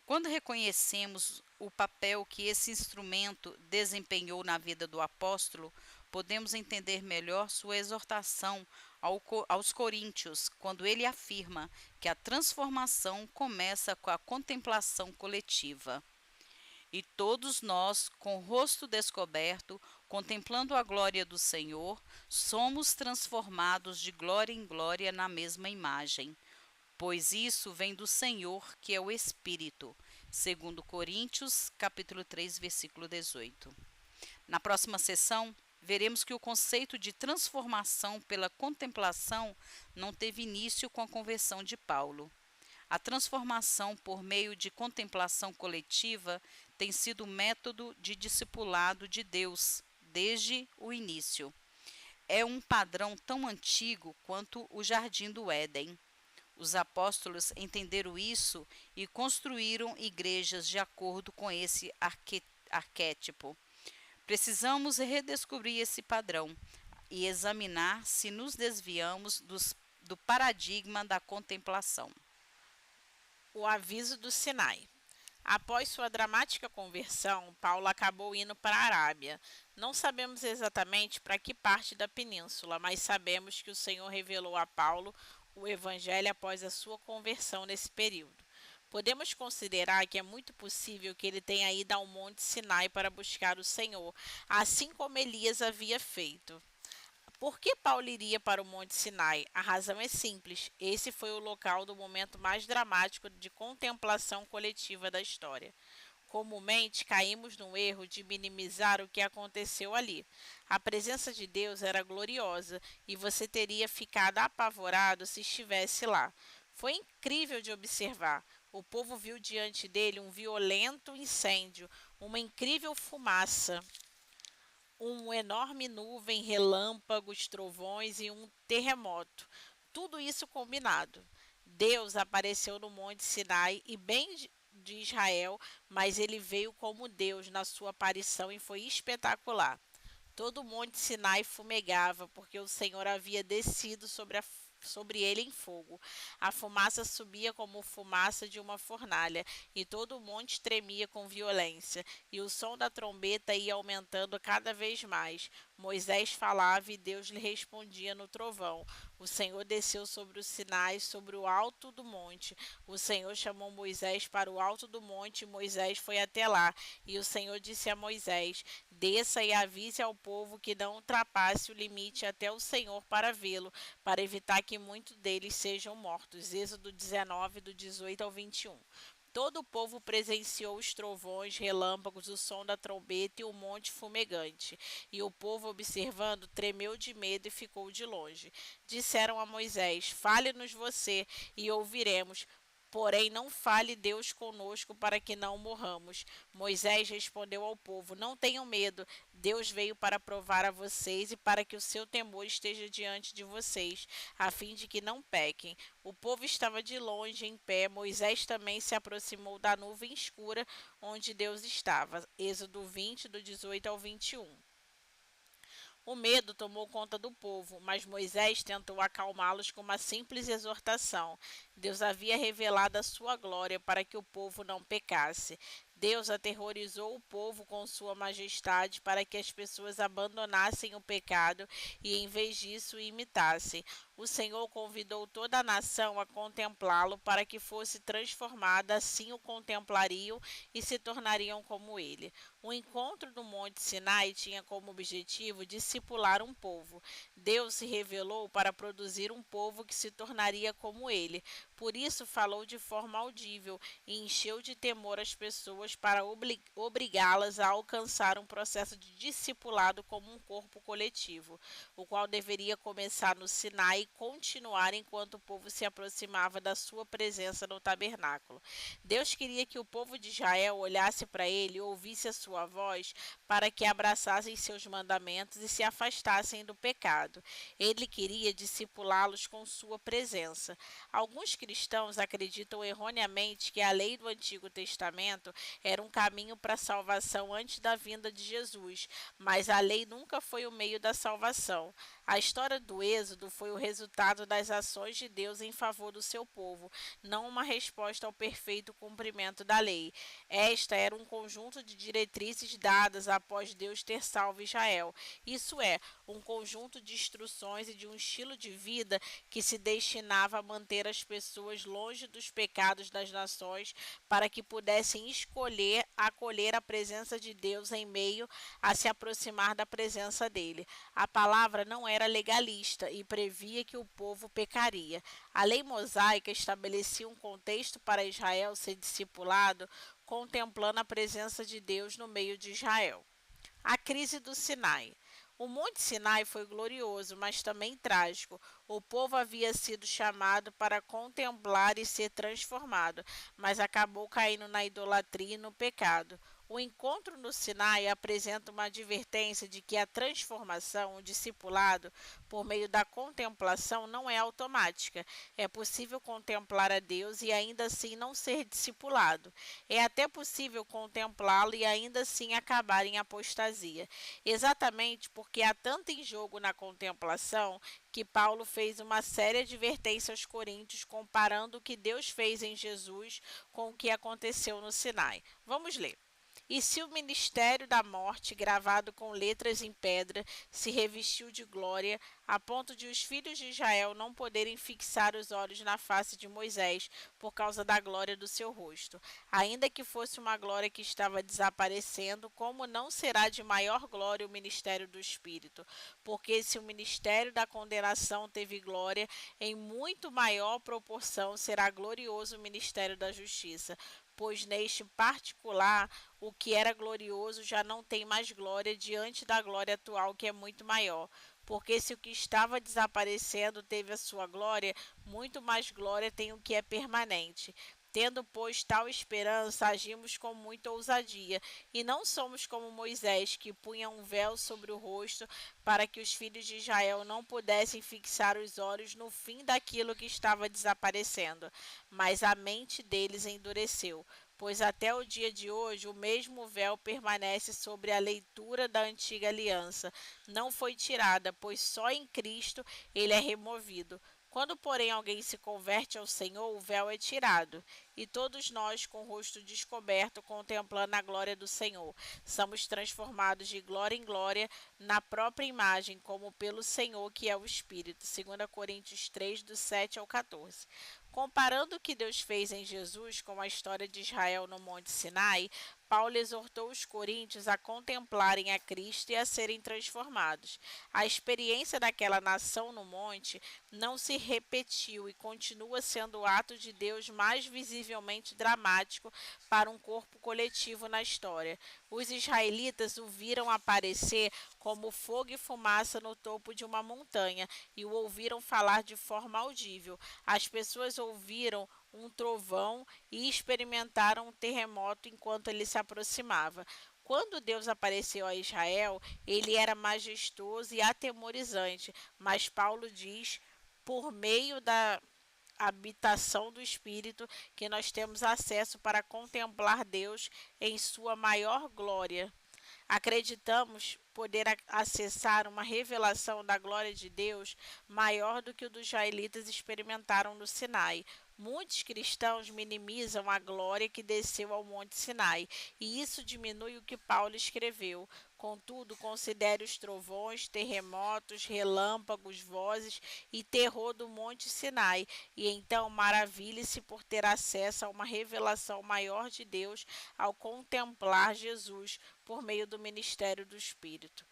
Quando reconhecemos o papel que esse instrumento desempenhou na vida do apóstolo, podemos entender melhor sua exortação aos Coríntios, quando ele afirma que a transformação começa com a contemplação coletiva. E todos nós, com o rosto descoberto, contemplando a glória do Senhor, somos transformados de glória em glória na mesma imagem, pois isso vem do Senhor, que é o Espírito. Segundo Coríntios, capítulo 3, versículo 18. Na próxima sessão, veremos que o conceito de transformação pela contemplação não teve início com a conversão de Paulo. A transformação por meio de contemplação coletiva tem sido o método de discipulado de Deus desde o início. É um padrão tão antigo quanto o Jardim do Éden. Os apóstolos entenderam isso e construíram igrejas de acordo com esse arquétipo. Precisamos redescobrir esse padrão e examinar se nos desviamos do paradigma da contemplação. O aviso do Sinai. Após sua dramática conversão, Paulo acabou indo para a Arábia. Não sabemos exatamente para que parte da península, mas sabemos que o Senhor revelou a Paulo o Evangelho após a sua conversão nesse período. Podemos considerar que é muito possível que ele tenha ido ao Monte Sinai para buscar o Senhor, assim como Elias havia feito. Por que Paulo iria para o Monte Sinai? A razão é simples. Esse foi o local do momento mais dramático de contemplação coletiva da história. Comumente caímos no erro de minimizar o que aconteceu ali. A presença de Deus era gloriosa e você teria ficado apavorado se estivesse lá. Foi incrível de observar. O povo viu diante dele um violento incêndio, uma incrível fumaça, uma enorme nuvem, relâmpagos, trovões e um terremoto. Tudo isso combinado. Deus apareceu no Monte Sinai e bem de Israel, mas ele veio como Deus na sua aparição e foi espetacular. Todo o Monte Sinai fumegava, porque o Senhor havia descido sobre ele em fogo. A fumaça subia como fumaça de uma fornalha, e todo o monte tremia com violência, e o som da trombeta ia aumentando cada vez mais. Moisés falava e Deus lhe respondia no trovão. O Senhor desceu sobre o Sinai, sobre o alto do monte. O Senhor chamou Moisés para o alto do monte, e Moisés foi até lá. E o Senhor disse a Moisés: desça e avise ao povo que não ultrapasse o limite até o Senhor para vê-lo, para evitar que muitos deles sejam mortos. Êxodo 19, do 18 ao 21. Todo o povo presenciou os trovões, relâmpagos, o som da trombeta e o monte fumegante. E o povo, observando, tremeu de medo e ficou de longe. Disseram a Moisés: fale-nos você e ouviremos. Porém, não fale Deus conosco para que não morramos. Moisés respondeu ao povo: não tenham medo. Deus veio para provar a vocês e para que o seu temor esteja diante de vocês, a fim de que não pequem. O povo estava de longe em pé. Moisés também se aproximou da nuvem escura onde Deus estava. Êxodo 20, do 18 ao 21. O medo tomou conta do povo, mas Moisés tentou acalmá-los com uma simples exortação. Deus havia revelado a sua glória para que o povo não pecasse. Deus aterrorizou o povo com sua majestade para que as pessoas abandonassem o pecado e, em vez disso, o imitassem. O Senhor convidou toda a nação a contemplá-lo para que fosse transformada, assim o contemplariam e se tornariam como ele. O encontro do Monte Sinai tinha como objetivo discipular um povo. Deus se revelou para produzir um povo que se tornaria como ele. Por isso falou de forma audível e encheu de temor as pessoas para obrigá-las a alcançar um processo de discipulado como um corpo coletivo, o qual deveria começar no Sinai e continuar enquanto o povo se aproximava da sua presença no tabernáculo. Deus queria que o povo de Israel olhasse para ele e ouvisse a sua voz para que abraçassem seus mandamentos e se afastassem do pecado. Ele queria discipulá-los com sua presença. Alguns cristãos acreditam erroneamente que a lei do Antigo Testamento era um caminho para a salvação antes da vinda de Jesus, mas a lei nunca foi o meio da salvação. A história do Êxodo foi o resultado das ações de Deus em favor do seu povo, não uma resposta ao perfeito cumprimento da lei. Esta era um conjunto de diretrizes dadas após Deus ter salvo Israel. Isso é, um conjunto de instruções e de um estilo de vida que se destinava a manter as pessoas longe dos pecados das nações, para que pudessem escolher acolher a presença de Deus em meio a se aproximar da presença dele. A palavra não era legalista e previa que o povo pecaria. A lei mosaica estabelecia um contexto para Israel ser discipulado, contemplando a presença de Deus no meio de Israel. A crise do Sinai. O Monte Sinai foi glorioso, mas também trágico. O povo havia sido chamado para contemplar e ser transformado, mas acabou caindo na idolatria e no pecado. O encontro no Sinai apresenta uma advertência de que a transformação, o discipulado, por meio da contemplação, não é automática. É possível contemplar a Deus e ainda assim não ser discipulado. É até possível contemplá-lo e ainda assim acabar em apostasia. Exatamente porque há tanto em jogo na contemplação que Paulo fez uma séria advertência aos coríntios comparando o que Deus fez em Jesus com o que aconteceu no Sinai. Vamos ler. E se o ministério da morte, gravado com letras em pedra, se revestiu de glória, a ponto de os filhos de Israel não poderem fixar os olhos na face de Moisés, por causa da glória do seu rosto. Ainda que fosse uma glória que estava desaparecendo, como não será de maior glória o ministério do Espírito? Porque se o ministério da condenação teve glória, em muito maior proporção será glorioso o ministério da justiça. Pois neste particular o que era glorioso já não tem mais glória diante da glória atual, que é muito maior. Porque se o que estava desaparecendo teve a sua glória, muito mais glória tem o que é permanente. Tendo, pois, tal esperança, agimos com muita ousadia, e não somos como Moisés, que punha um véu sobre o rosto, para que os filhos de Israel não pudessem fixar os olhos no fim daquilo que estava desaparecendo. Mas a mente deles endureceu, pois até o dia de hoje o mesmo véu permanece sobre a leitura da antiga aliança. Não foi tirada, pois só em Cristo ele é removido. Quando, porém, alguém se converte ao Senhor, o véu é tirado, e todos nós, com o rosto descoberto, contemplando a glória do Senhor, somos transformados de glória em glória na própria imagem, como pelo Senhor, que é o Espírito. 2 Coríntios 3, do 7 ao 14. Comparando o que Deus fez em Jesus com a história de Israel no Monte Sinai, Paulo exortou os coríntios a contemplarem a Cristo e a serem transformados. A experiência daquela nação no monte não se repetiu e continua sendo o ato de Deus mais visivelmente dramático para um corpo coletivo na história. Os israelitas o viram aparecer como fogo e fumaça no topo de uma montanha e o ouviram falar de forma audível. As pessoas ouviram um trovão e experimentaram um terremoto enquanto ele se aproximava. Quando Deus apareceu a Israel, ele era majestoso e atemorizante, mas Paulo diz, por meio da habitação do Espírito, que nós temos acesso para contemplar Deus em sua maior glória. Acreditamos poder acessar uma revelação da glória de Deus maior do que o dos israelitas experimentaram no Sinai. Muitos cristãos minimizam a glória que desceu ao Monte Sinai, e isso diminui o que Paulo escreveu. Contudo, considere os trovões, terremotos, relâmpagos, vozes e terror do Monte Sinai, e então maravilhe-se por ter acesso a uma revelação maior de Deus ao contemplar Jesus por meio do ministério do Espírito.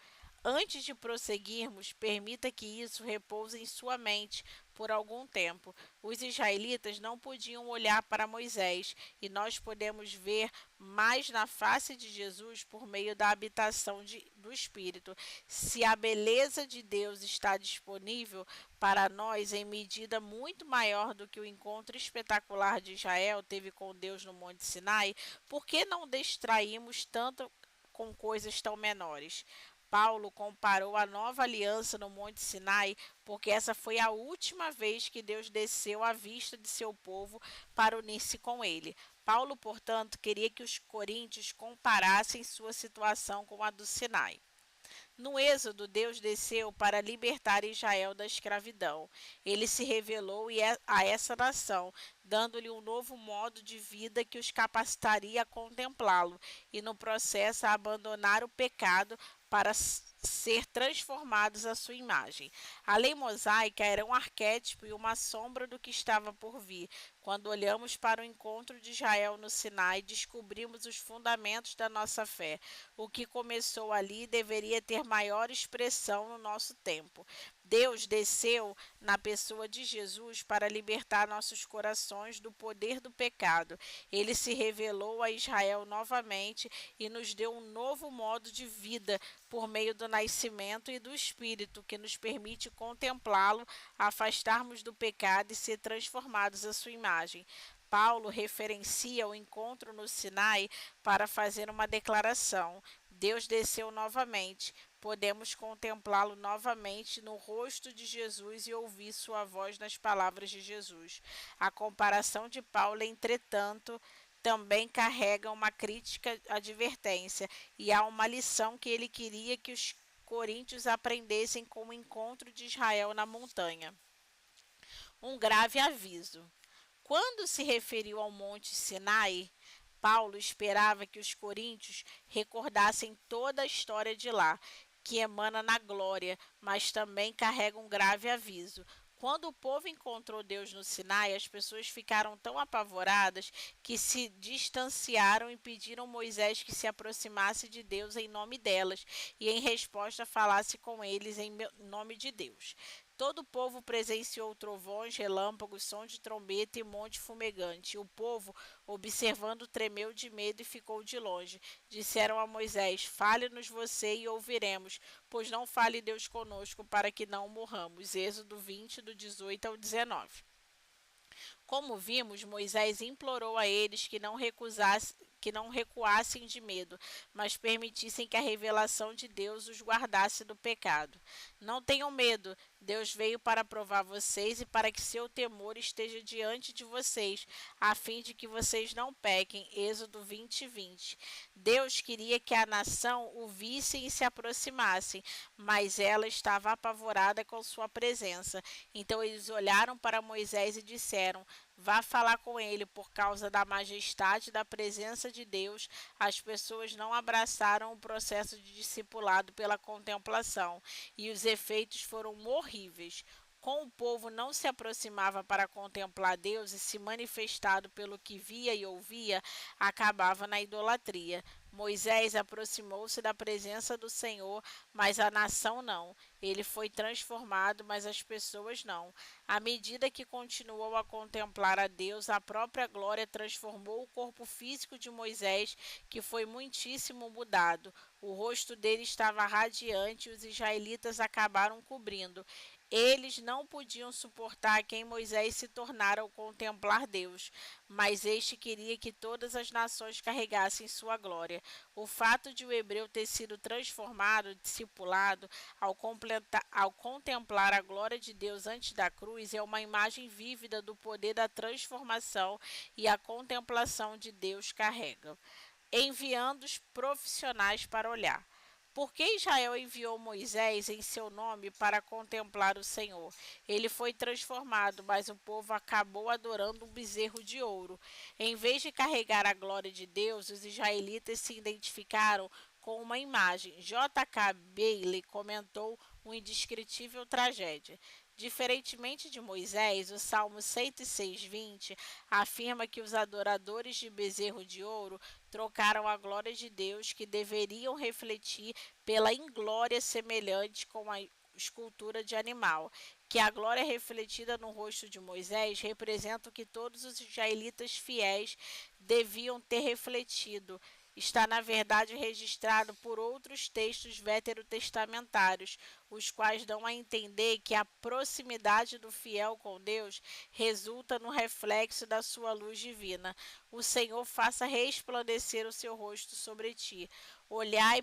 Antes de prosseguirmos, permita que isso repouse em sua mente por algum tempo. Os israelitas não podiam olhar para Moisés, e nós podemos ver mais na face de Jesus por meio da habitação do Espírito. Se a beleza de Deus está disponível para nós em medida muito maior do que o encontro espetacular de Israel teve com Deus no Monte Sinai, por que não distraímos tanto com coisas tão menores? Paulo comparou a nova aliança no Monte Sinai, porque essa foi a última vez que Deus desceu à vista de seu povo para unir-se com ele. Paulo, portanto, queria que os coríntios comparassem sua situação com a do Sinai. No Êxodo, Deus desceu para libertar Israel da escravidão. Ele se revelou a essa nação, dando-lhe um novo modo de vida que os capacitaria a contemplá-lo e, no processo, a abandonar o pecado para ser transformados à sua imagem. A lei mosaica era um arquétipo e uma sombra do que estava por vir. Quando olhamos para o encontro de Israel no Sinai, descobrimos os fundamentos da nossa fé. O que começou ali deveria ter maior expressão no nosso tempo. Deus desceu na pessoa de Jesus para libertar nossos corações do poder do pecado. Ele se revelou a Israel novamente e nos deu um novo modo de vida por meio do nascimento e do Espírito, que nos permite contemplá-lo, afastarmos do pecado e ser transformados à sua imagem. Paulo referencia o encontro no Sinai para fazer uma declaração. Deus desceu novamente. Podemos contemplá-lo novamente no rosto de Jesus e ouvir sua voz nas palavras de Jesus. A comparação de Paulo, entretanto, também carrega uma crítica advertência e há uma lição que ele queria que os coríntios aprendessem com o encontro de Israel na montanha. Um grave aviso. Quando se referiu ao Monte Sinai, Paulo esperava que os coríntios recordassem toda a história de lá, que emana na glória, mas também carrega um grave aviso. Quando o povo encontrou Deus no Sinai, as pessoas ficaram tão apavoradas que se distanciaram e pediram Moisés que se aproximasse de Deus em nome delas e, em resposta, falasse com eles em nome de Deus. Todo o povo presenciou trovões, relâmpagos, som de trombeta e monte fumegante. O povo, observando, tremeu de medo e ficou de longe. Disseram a Moisés: Fale-nos você e ouviremos, pois não fale Deus conosco para que não morramos. Êxodo 20, do 18 ao 19. Como vimos, Moisés implorou a eles que não recuassem de medo, mas permitissem que a revelação de Deus os guardasse do pecado. Não tenham medo, Deus veio para provar vocês e para que seu temor esteja diante de vocês, a fim de que vocês não pequem. Êxodo 20, 20. Deus queria que a nação o vissem e se aproximassem, mas ela estava apavorada com sua presença. Então eles olharam para Moisés e disseram: Vá falar com ele. Por causa da majestade da presença de Deus, as pessoas não abraçaram o processo de discipulado pela contemplação, e os efeitos foram horríveis. Com o povo não se aproximava para contemplar Deus e se manifestado pelo que via e ouvia, acabava na idolatria. Moisés aproximou-se da presença do Senhor, mas a nação não. Ele foi transformado, mas as pessoas não. À medida que continuou a contemplar a Deus, a própria glória transformou o corpo físico de Moisés, que foi muitíssimo mudado. O rosto dele estava radiante e os israelitas acabaram cobrindo. Eles não podiam suportar quem Moisés se tornara ao contemplar Deus, mas este queria que todas as nações carregassem sua glória. O fato de o hebreu ter sido transformado, discipulado, ao contemplar a glória de Deus antes da cruz, é uma imagem vívida do poder da transformação e a contemplação de Deus carrega, enviando os profissionais para olhar. Por que Israel enviou Moisés em seu nome para contemplar o Senhor? Ele foi transformado, mas o povo acabou adorando um bezerro de ouro. Em vez de carregar a glória de Deus, os israelitas se identificaram com uma imagem. J.K. Bailey comentou uma indescritível tragédia. Diferentemente de Moisés, o Salmo 106:20 afirma que os adoradores de bezerro de ouro trocaram a glória de Deus, que deveriam refletir, pela inglória semelhante com a escultura de animal. Que a glória refletida no rosto de Moisés representa o que todos os israelitas fiéis deviam ter refletido. Está, na verdade, registrado por outros textos veterotestamentários, os quais dão a entender que a proximidade do fiel com Deus resulta no reflexo da sua luz divina. O Senhor faça resplandecer o seu rosto sobre ti. Olhai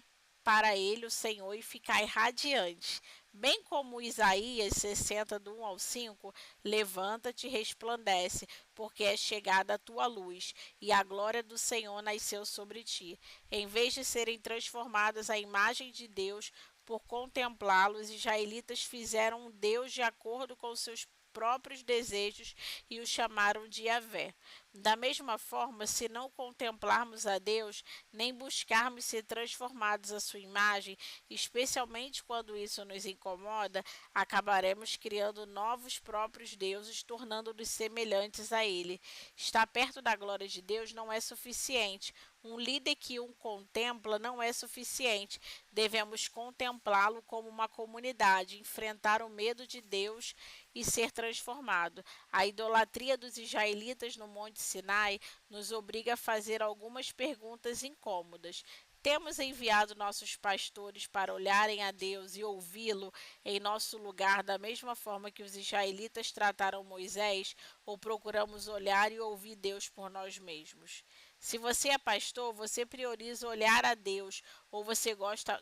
para ele o Senhor e ficai radiantes. Bem como Isaías 60, do 1 ao 5, levanta-te e resplandece, porque é chegada a tua luz, e a glória do Senhor nasceu sobre ti. Em vez de serem transformadas à imagem de Deus, por contemplá-lo, os israelitas fizeram um Deus de acordo com seus próprios desejos e o chamaram de Yahvé. Da mesma forma, se não contemplarmos a Deus, nem buscarmos ser transformados à sua imagem, especialmente quando isso nos incomoda, acabaremos criando novos próprios deuses, tornando-nos semelhantes a Ele. Estar perto da glória de Deus não é suficiente. Um líder que o contempla não é suficiente. Devemos contemplá-lo como uma comunidade, enfrentar o medo de Deus e ser transformado. A idolatria dos israelitas no Monte Sinai nos obriga a fazer algumas perguntas incômodas. Temos enviado nossos pastores para olharem a Deus e ouvi-lo em nosso lugar da mesma forma que os israelitas trataram Moisés, ou procuramos olhar e ouvir Deus por nós mesmos? Se você é pastor, você prioriza olhar a Deus, ou você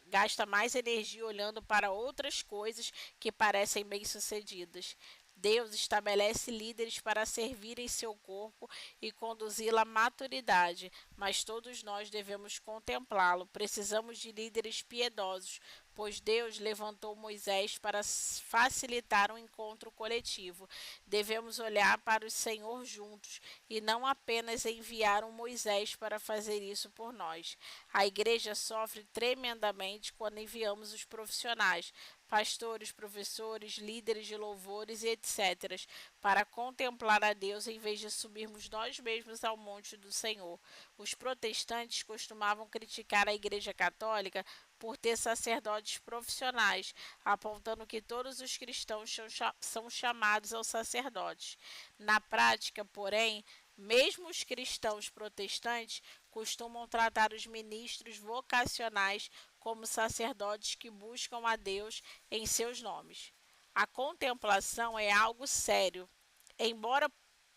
gasta mais energia olhando para outras coisas que parecem bem-sucedidas? Deus estabelece líderes para servirem seu corpo e conduzi-lo à maturidade, mas todos nós devemos contemplá-lo. Precisamos de líderes piedosos, pois Deus levantou Moisés para facilitar um encontro coletivo. Devemos olhar para o Senhor juntos e não apenas enviar um Moisés para fazer isso por nós. A igreja sofre tremendamente quando enviamos os profissionais, pastores, professores, líderes de louvores e etc., para contemplar a Deus em vez de subirmos nós mesmos ao monte do Senhor. Os protestantes costumavam criticar a Igreja Católica por ter sacerdotes profissionais, apontando que todos os cristãos são chamados aos sacerdotes. Na prática, porém, mesmo os cristãos protestantes costumam tratar os ministros vocacionais como sacerdotes que buscam a Deus em seus nomes. A contemplação é algo sério. Embora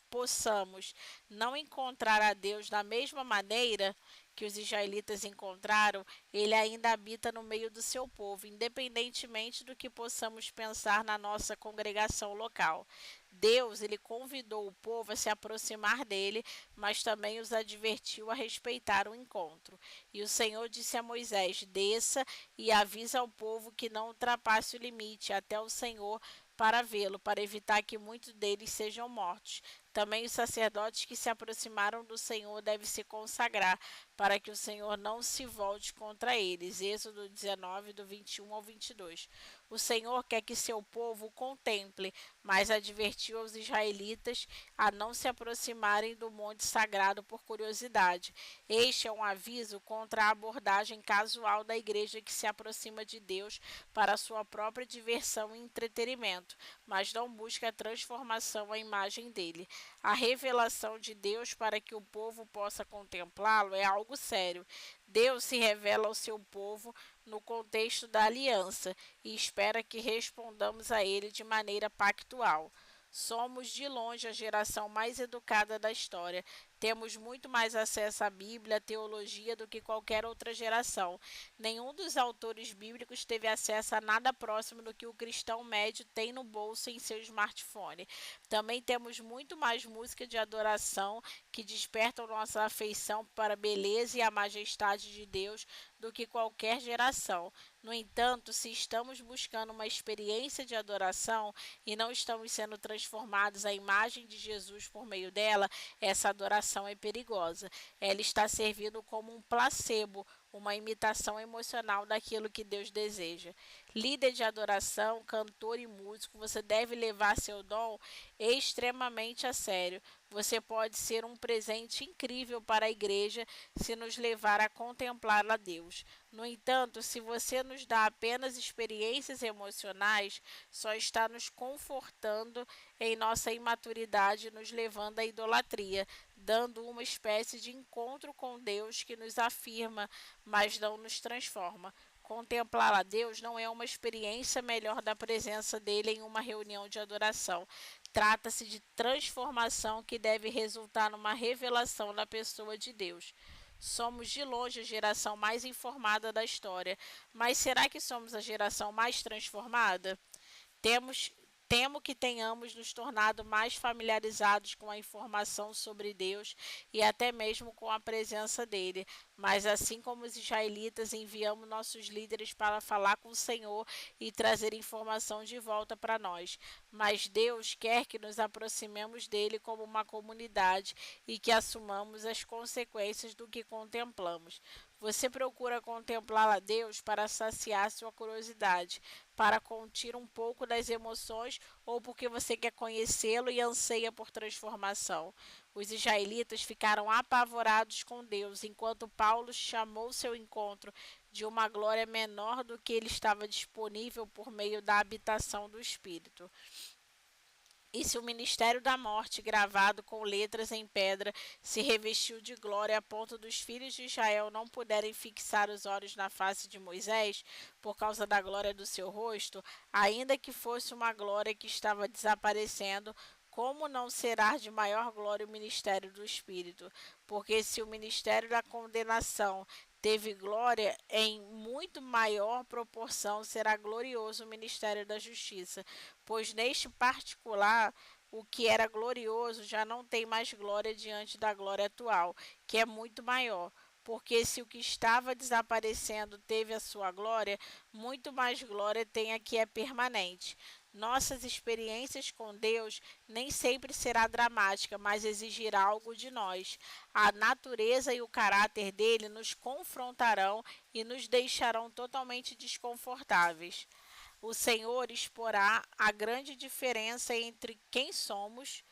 possamos não encontrar a Deus da mesma maneira que os israelitas encontraram, ele ainda habita no meio do seu povo, independentemente do que possamos pensar na nossa congregação local. Deus, ele convidou o povo a se aproximar dele, mas também os advertiu a respeitar o encontro. E o Senhor disse a Moisés: desça e avisa ao povo que não ultrapasse o limite até o Senhor para vê-lo, para evitar que muitos deles sejam mortos. Também os sacerdotes que se aproximaram do Senhor devem se consagrar, para que o Senhor não se volte contra eles. Êxodo 19, do 21 ao 22. O Senhor quer que seu povo o contemple, mas advertiu aos israelitas a não se aproximarem do monte sagrado por curiosidade. Este é um aviso contra a abordagem casual da igreja que se aproxima de Deus para sua própria diversão e entretenimento, mas não busca a transformação à imagem dele. A revelação de Deus para que o povo possa contemplá-lo é algo sério. Deus se revela ao seu povo no contexto da aliança e espera que respondamos a ele de maneira pactual. Somos de longe a geração mais educada da história. Temos muito mais acesso à Bíblia, à teologia do que qualquer outra geração. Nenhum dos autores bíblicos teve acesso a nada próximo do que o cristão médio tem no bolso em seu smartphone. Também temos muito mais música de adoração que despertam nossa afeição para a beleza e a majestade de Deus do que qualquer geração. No entanto, se estamos buscando uma experiência de adoração e não estamos sendo transformados à imagem de Jesus por meio dela, essa adoração é perigosa. Ela está servindo como um placebo, uma imitação emocional daquilo que Deus deseja. Líder de adoração, cantor e músico, você deve levar seu dom extremamente a sério. Você pode ser um presente incrível para a igreja se nos levar a contemplar a Deus. No entanto, se você nos dá apenas experiências emocionais, só está nos confortando em nossa imaturidade, nos levando à idolatria, dando uma espécie de encontro com Deus que nos afirma, mas não nos transforma. Contemplar a Deus não é uma experiência melhor da presença dele em uma reunião de adoração. Trata-se de transformação que deve resultar numa revelação da pessoa de Deus. Somos de longe a geração mais informada da história, mas será que somos a geração mais transformada? Temos, temo que tenhamos nos tornado mais familiarizados com a informação sobre Deus e até mesmo com a presença dele. Mas assim como os israelitas, enviamos nossos líderes para falar com o Senhor e trazer informação de volta para nós. Mas Deus quer que nos aproximemos dele como uma comunidade e que assumamos as consequências do que contemplamos. Você procura contemplar a Deus para saciar sua curiosidade, para conter um pouco das emoções ou porque você quer conhecê-lo e anseia por transformação. Os israelitas ficaram apavorados com Deus, enquanto Paulo chamou seu encontro de uma glória menor do que ele estava disponível por meio da habitação do Espírito. E se o ministério da morte, gravado com letras em pedra, se revestiu de glória a ponto dos filhos de Israel não puderem fixar os olhos na face de Moisés, por causa da glória do seu rosto, ainda que fosse uma glória que estava desaparecendo, como não será de maior glória o ministério do Espírito? Porque se o ministério da condenação teve glória, em muito maior proporção será glorioso o ministério da justiça, pois neste particular o que era glorioso já não tem mais glória diante da glória atual, que é muito maior. Porque se o que estava desaparecendo teve a sua glória, muito mais glória tem a que é permanente. Nossas experiências com Deus nem sempre será dramática, mas exigirá algo de nós. A natureza e o caráter dele nos confrontarão e nos deixarão totalmente desconfortáveis. O Senhor exporá a grande diferença entre quem somos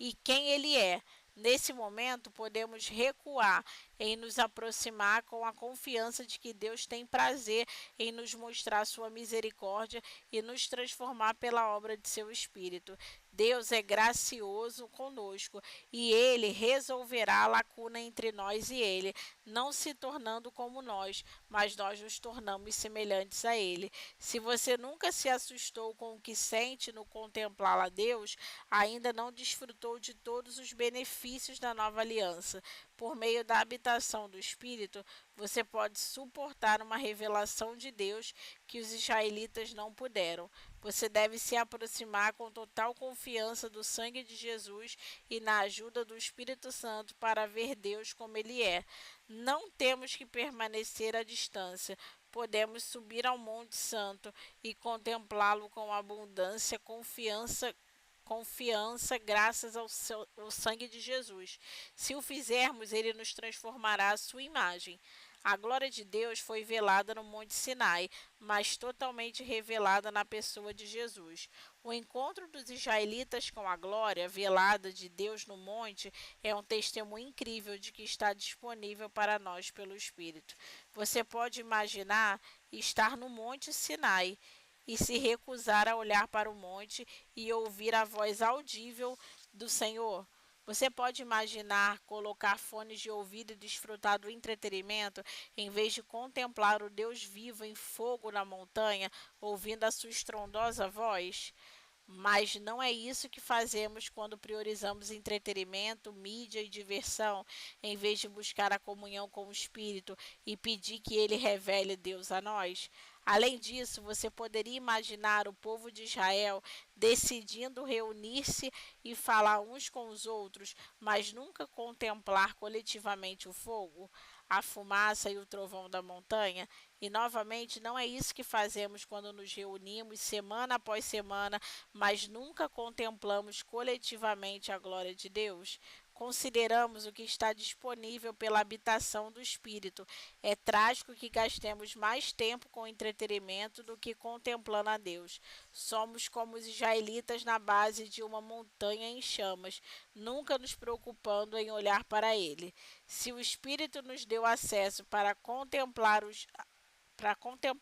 e quem Ele é. Nesse momento, podemos recuar em nos aproximar com a confiança de que Deus tem prazer em nos mostrar sua misericórdia e nos transformar pela obra de seu Espírito. Deus é gracioso conosco e Ele resolverá a lacuna entre nós e Ele, não se tornando como nós, mas nós nos tornamos semelhantes a Ele. Se você nunca se assustou com o que sente no contemplar a Deus, ainda não desfrutou de todos os benefícios da nova aliança. Por meio da habitação do Espírito, você pode suportar uma revelação de Deus que os israelitas não puderam. Você deve se aproximar com total confiança do sangue de Jesus e na ajuda do Espírito Santo para ver Deus como Ele é. Não temos que permanecer à distância. Podemos subir ao Monte Santo e contemplá-lo com abundância, confiança graças ao sangue de Jesus. Se o fizermos, ele nos transformará à sua imagem. A glória de Deus foi velada no Monte Sinai, mas totalmente revelada na pessoa de Jesus. O encontro dos israelitas com a glória velada de Deus no monte é um testemunho incrível de que está disponível para nós pelo Espírito. Você pode imaginar estar no Monte Sinai e se recusar a olhar para o monte e ouvir a voz audível do Senhor? Você pode imaginar colocar fones de ouvido e desfrutar do entretenimento em vez de contemplar o Deus vivo em fogo na montanha, ouvindo a sua estrondosa voz? Mas não é isso que fazemos quando priorizamos entretenimento, mídia e diversão, em vez de buscar a comunhão com o Espírito e pedir que ele revele Deus a nós. Além disso, você poderia imaginar o povo de Israel decidindo reunir-se e falar uns com os outros, mas nunca contemplar coletivamente o fogo, a fumaça e o trovão da montanha? E novamente, não é isso que fazemos quando nos reunimos semana após semana, mas nunca contemplamos coletivamente a glória de Deus? Consideramos o que está disponível pela habitação do Espírito. É trágico que gastemos mais tempo com entretenimento do que contemplando a Deus. Somos como os israelitas na base de uma montanha em chamas, nunca nos preocupando em olhar para ele. Se o Espírito nos deu acesso para contemplar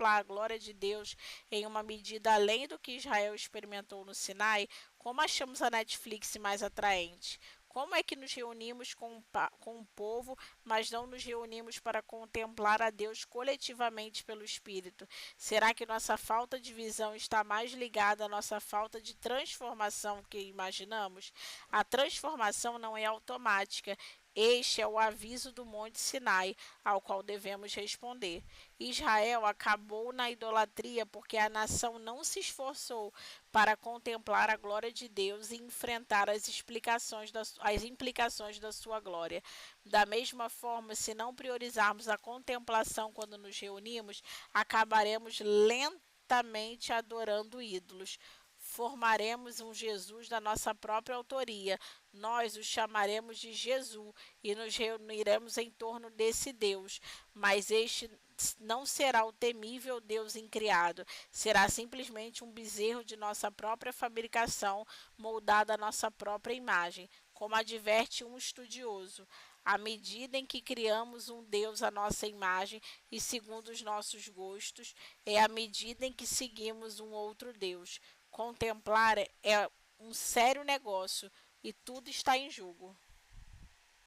a glória de Deus em uma medida além do que Israel experimentou no Sinai, como achamos a Netflix mais atraente? Como é que nos reunimos com o povo, mas não nos reunimos para contemplar a Deus coletivamente pelo Espírito? Será que nossa falta de visão está mais ligada à nossa falta de transformação que imaginamos? A transformação não é automática Este é o aviso do Monte Sinai, ao qual devemos responder. Israel acabou na idolatria porque a nação não se esforçou para contemplar a glória de Deus e enfrentar as implicações da sua glória. Da mesma forma, se não priorizarmos a contemplação quando nos reunimos, acabaremos lentamente adorando ídolos. Formaremos um Jesus da nossa própria autoria. Nós o chamaremos de Jesus e nos reuniremos em torno desse Deus. Mas este não será o temível Deus incriado, será simplesmente um bezerro de nossa própria fabricação, moldado à nossa própria imagem. Como adverte um estudioso, à medida em que criamos um Deus à nossa imagem e segundo os nossos gostos, é à medida em que seguimos um outro Deus. Contemplar é um sério negócio e tudo está em jogo.